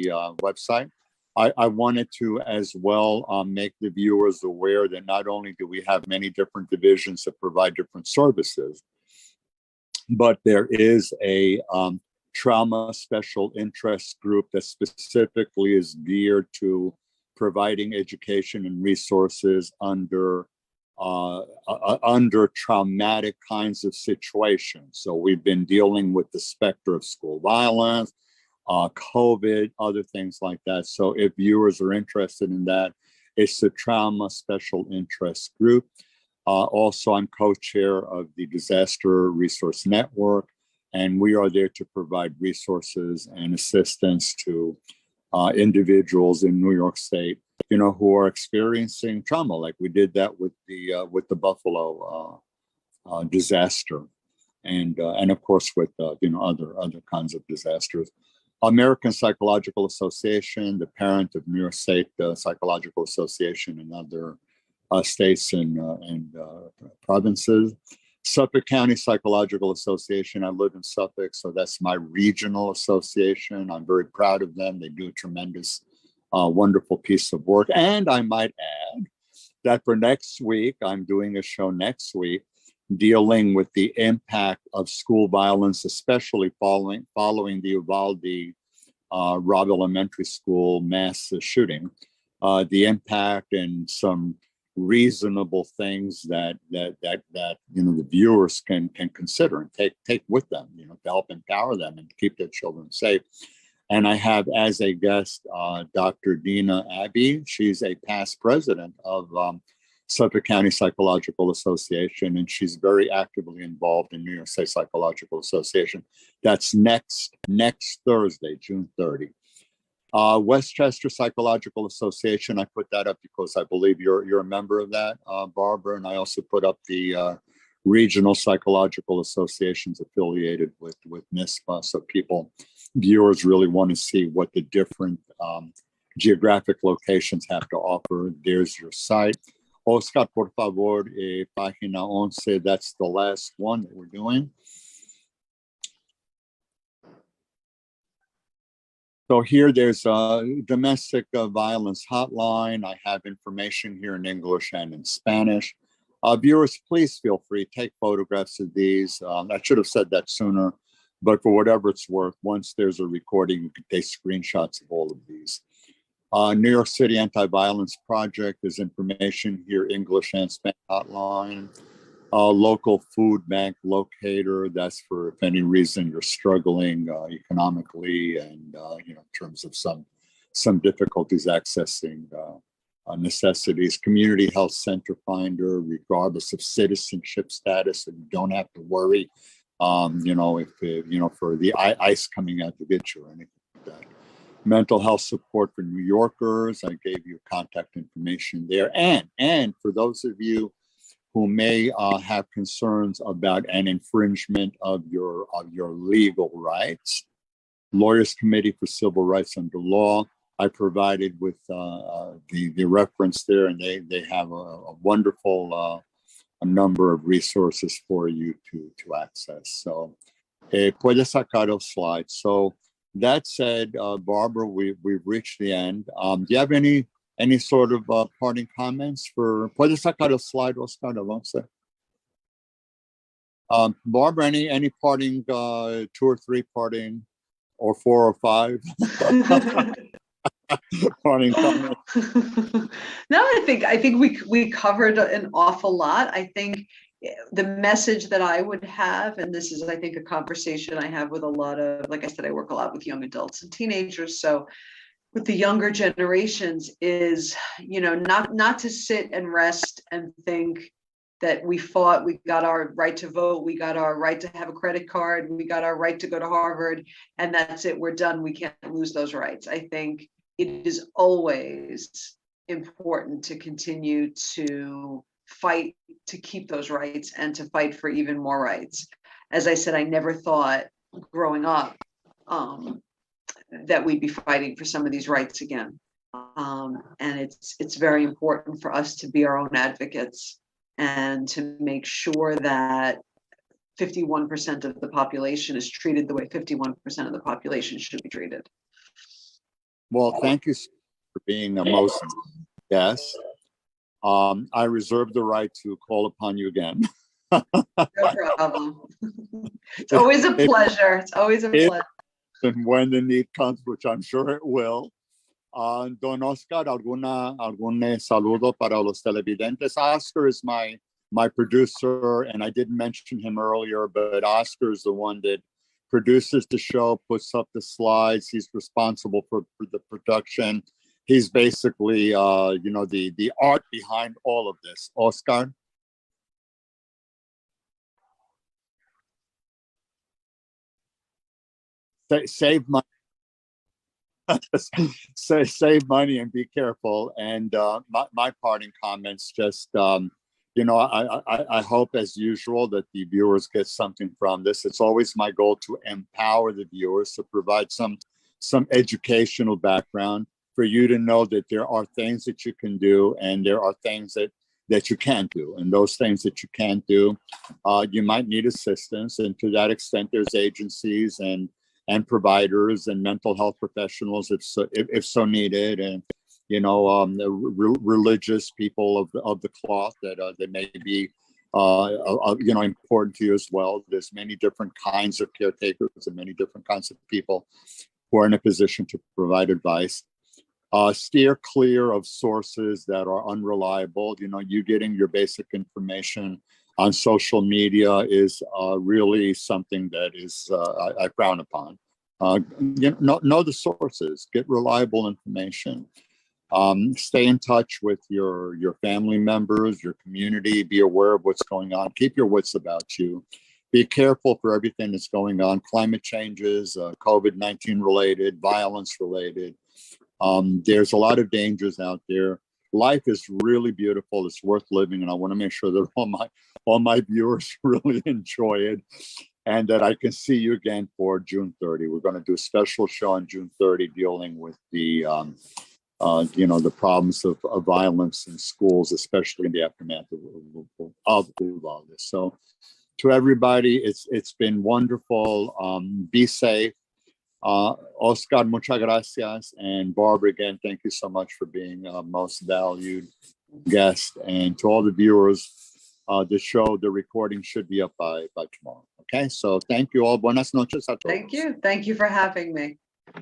website. I wanted to as well make the viewers aware that not only do we have many different divisions that provide different services, but there is a trauma special interest group that specifically is geared to providing education and resources under traumatic kinds of situations. So we've been dealing with the specter of school violence, COVID, other things like that. So if viewers are interested in that, it's the Trauma Special Interest Group. Also, I'm co-chair of the Disaster Resource Network, and we are there to provide resources and assistance to individuals in New York State, who are experiencing trauma, like we did that with the Buffalo disaster, and of course with other kinds of disasters. American Psychological Association, the parent of New York State Psychological Association, and other states and provinces. Suffolk County Psychological Association. I live in Suffolk, so that's my regional association. I'm very proud of them. They do a tremendous, wonderful piece of work. And I might add that for next week, I'm doing a show next week dealing with the impact of school violence, especially following the Uvalde Robb Elementary School mass shooting, the impact and some reasonable things that the viewers can consider and take with them, to help empower them and keep their children safe. And I have as a guest Dr. Dina Abbey. She's a past president of Suffolk County Psychological Association, and she's very actively involved in New York State Psychological Association. That's next Thursday, June 30. Westchester Psychological Association, I put that up because I believe you're a member of that, Barbara, and I also put up the regional psychological associations affiliated with NISPA, so viewers really want to see what the different geographic locations have to offer. There's your site. Oscar, por favor, página 11, that's the last one that we're doing. So here there's a domestic violence hotline. I have information here in English and in Spanish. Viewers, please feel free, take photographs of these. I should have said that sooner, but for whatever it's worth, once there's a recording, you can take screenshots of all of these. New York City Anti-Violence Project is information here, English and Spanish hotline. Local food bank locator, that's for if any reason you're struggling economically and in terms of some difficulties accessing necessities. Community health center finder, regardless of citizenship status, and you don't have to worry if for the ICE coming out to get you or anything like that. Mental health support for New Yorkers, I gave you contact information there. And for those of you who may have concerns about an infringement of your legal rights, Lawyers Committee for Civil Rights Under Law, I provided with the reference there, and they have a wonderful a number of resources for you to access. So, puedes sacar el slide. So that said, Barbara, we've reached the end. Do you have any sort of parting comments for? Puedes sacar el slide, Oscar, Alonso. Barbara, any parting 2 or 3 parting, or 4 or 5? Parting comments. No, I think we covered an awful lot. I think the message that I would have, and this is, I think, a conversation I have with a lot of, like I said, I work a lot with young adults and teenagers. So with the younger generations is, not to sit and rest and think that we fought, we got our right to vote, we got our right to have a credit card, we got our right to go to Harvard, and that's it, we're done, we can't lose those rights. I think it is always important to continue to fight to keep those rights and to fight for even more rights. As I said, I never thought growing up that we'd be fighting for some of these rights again. And it's very important for us to be our own advocates and to make sure that 51% of the population is treated the way 51% of the population should be treated. Well, thank you for being the most guest. I reserve the right to call upon you again. No problem. It's always a pleasure. It's always a pleasure. And when the need comes, which I'm sure it will. Don Oscar, algún saludo para los televidentes? Oscar is my producer, and I didn't mention him earlier, but Oscar is the one that produces the show, puts up the slides. He's responsible for the production. He's basically, the art behind all of this. Oscar? Save money. Save money and be careful. And my parting comments, just I hope, as usual, that the viewers get something from this. It's always my goal to empower the viewers, to provide some educational background for you to know that there are things that you can do and there are things that you can't do. And those things that you can't do, you might need assistance. And to that extent, there's agencies and providers and mental health professionals if so needed, and religious people of the cloth that may be important to you as well. There's many different kinds of caretakers and many different kinds of people who are in a position to provide advice. Steer clear of sources that are unreliable. You getting your basic information on social media is really something that is I frown upon. Know the sources, get reliable information. Stay in touch with your family members, your community, be aware of what's going on, keep your wits about you. Be careful for everything that's going on, climate changes, COVID-19 related, violence related. There's a lot of dangers out there. Life is really beautiful. It's worth living. And I want to make sure that all my viewers really enjoy it and that I can see you again for June 30. We're going to do a special show on June 30 dealing with the problems of violence in schools, especially in the aftermath of all this. So to everybody, it's been wonderful. Be safe. Oscar, muchas gracias. And Barbara, again, thank you so much for being most valued guest. And to all the viewers, the show, the recording should be up by tomorrow. Okay, so thank you all. Buenas noches a todos. Thank you. Thank you for having me.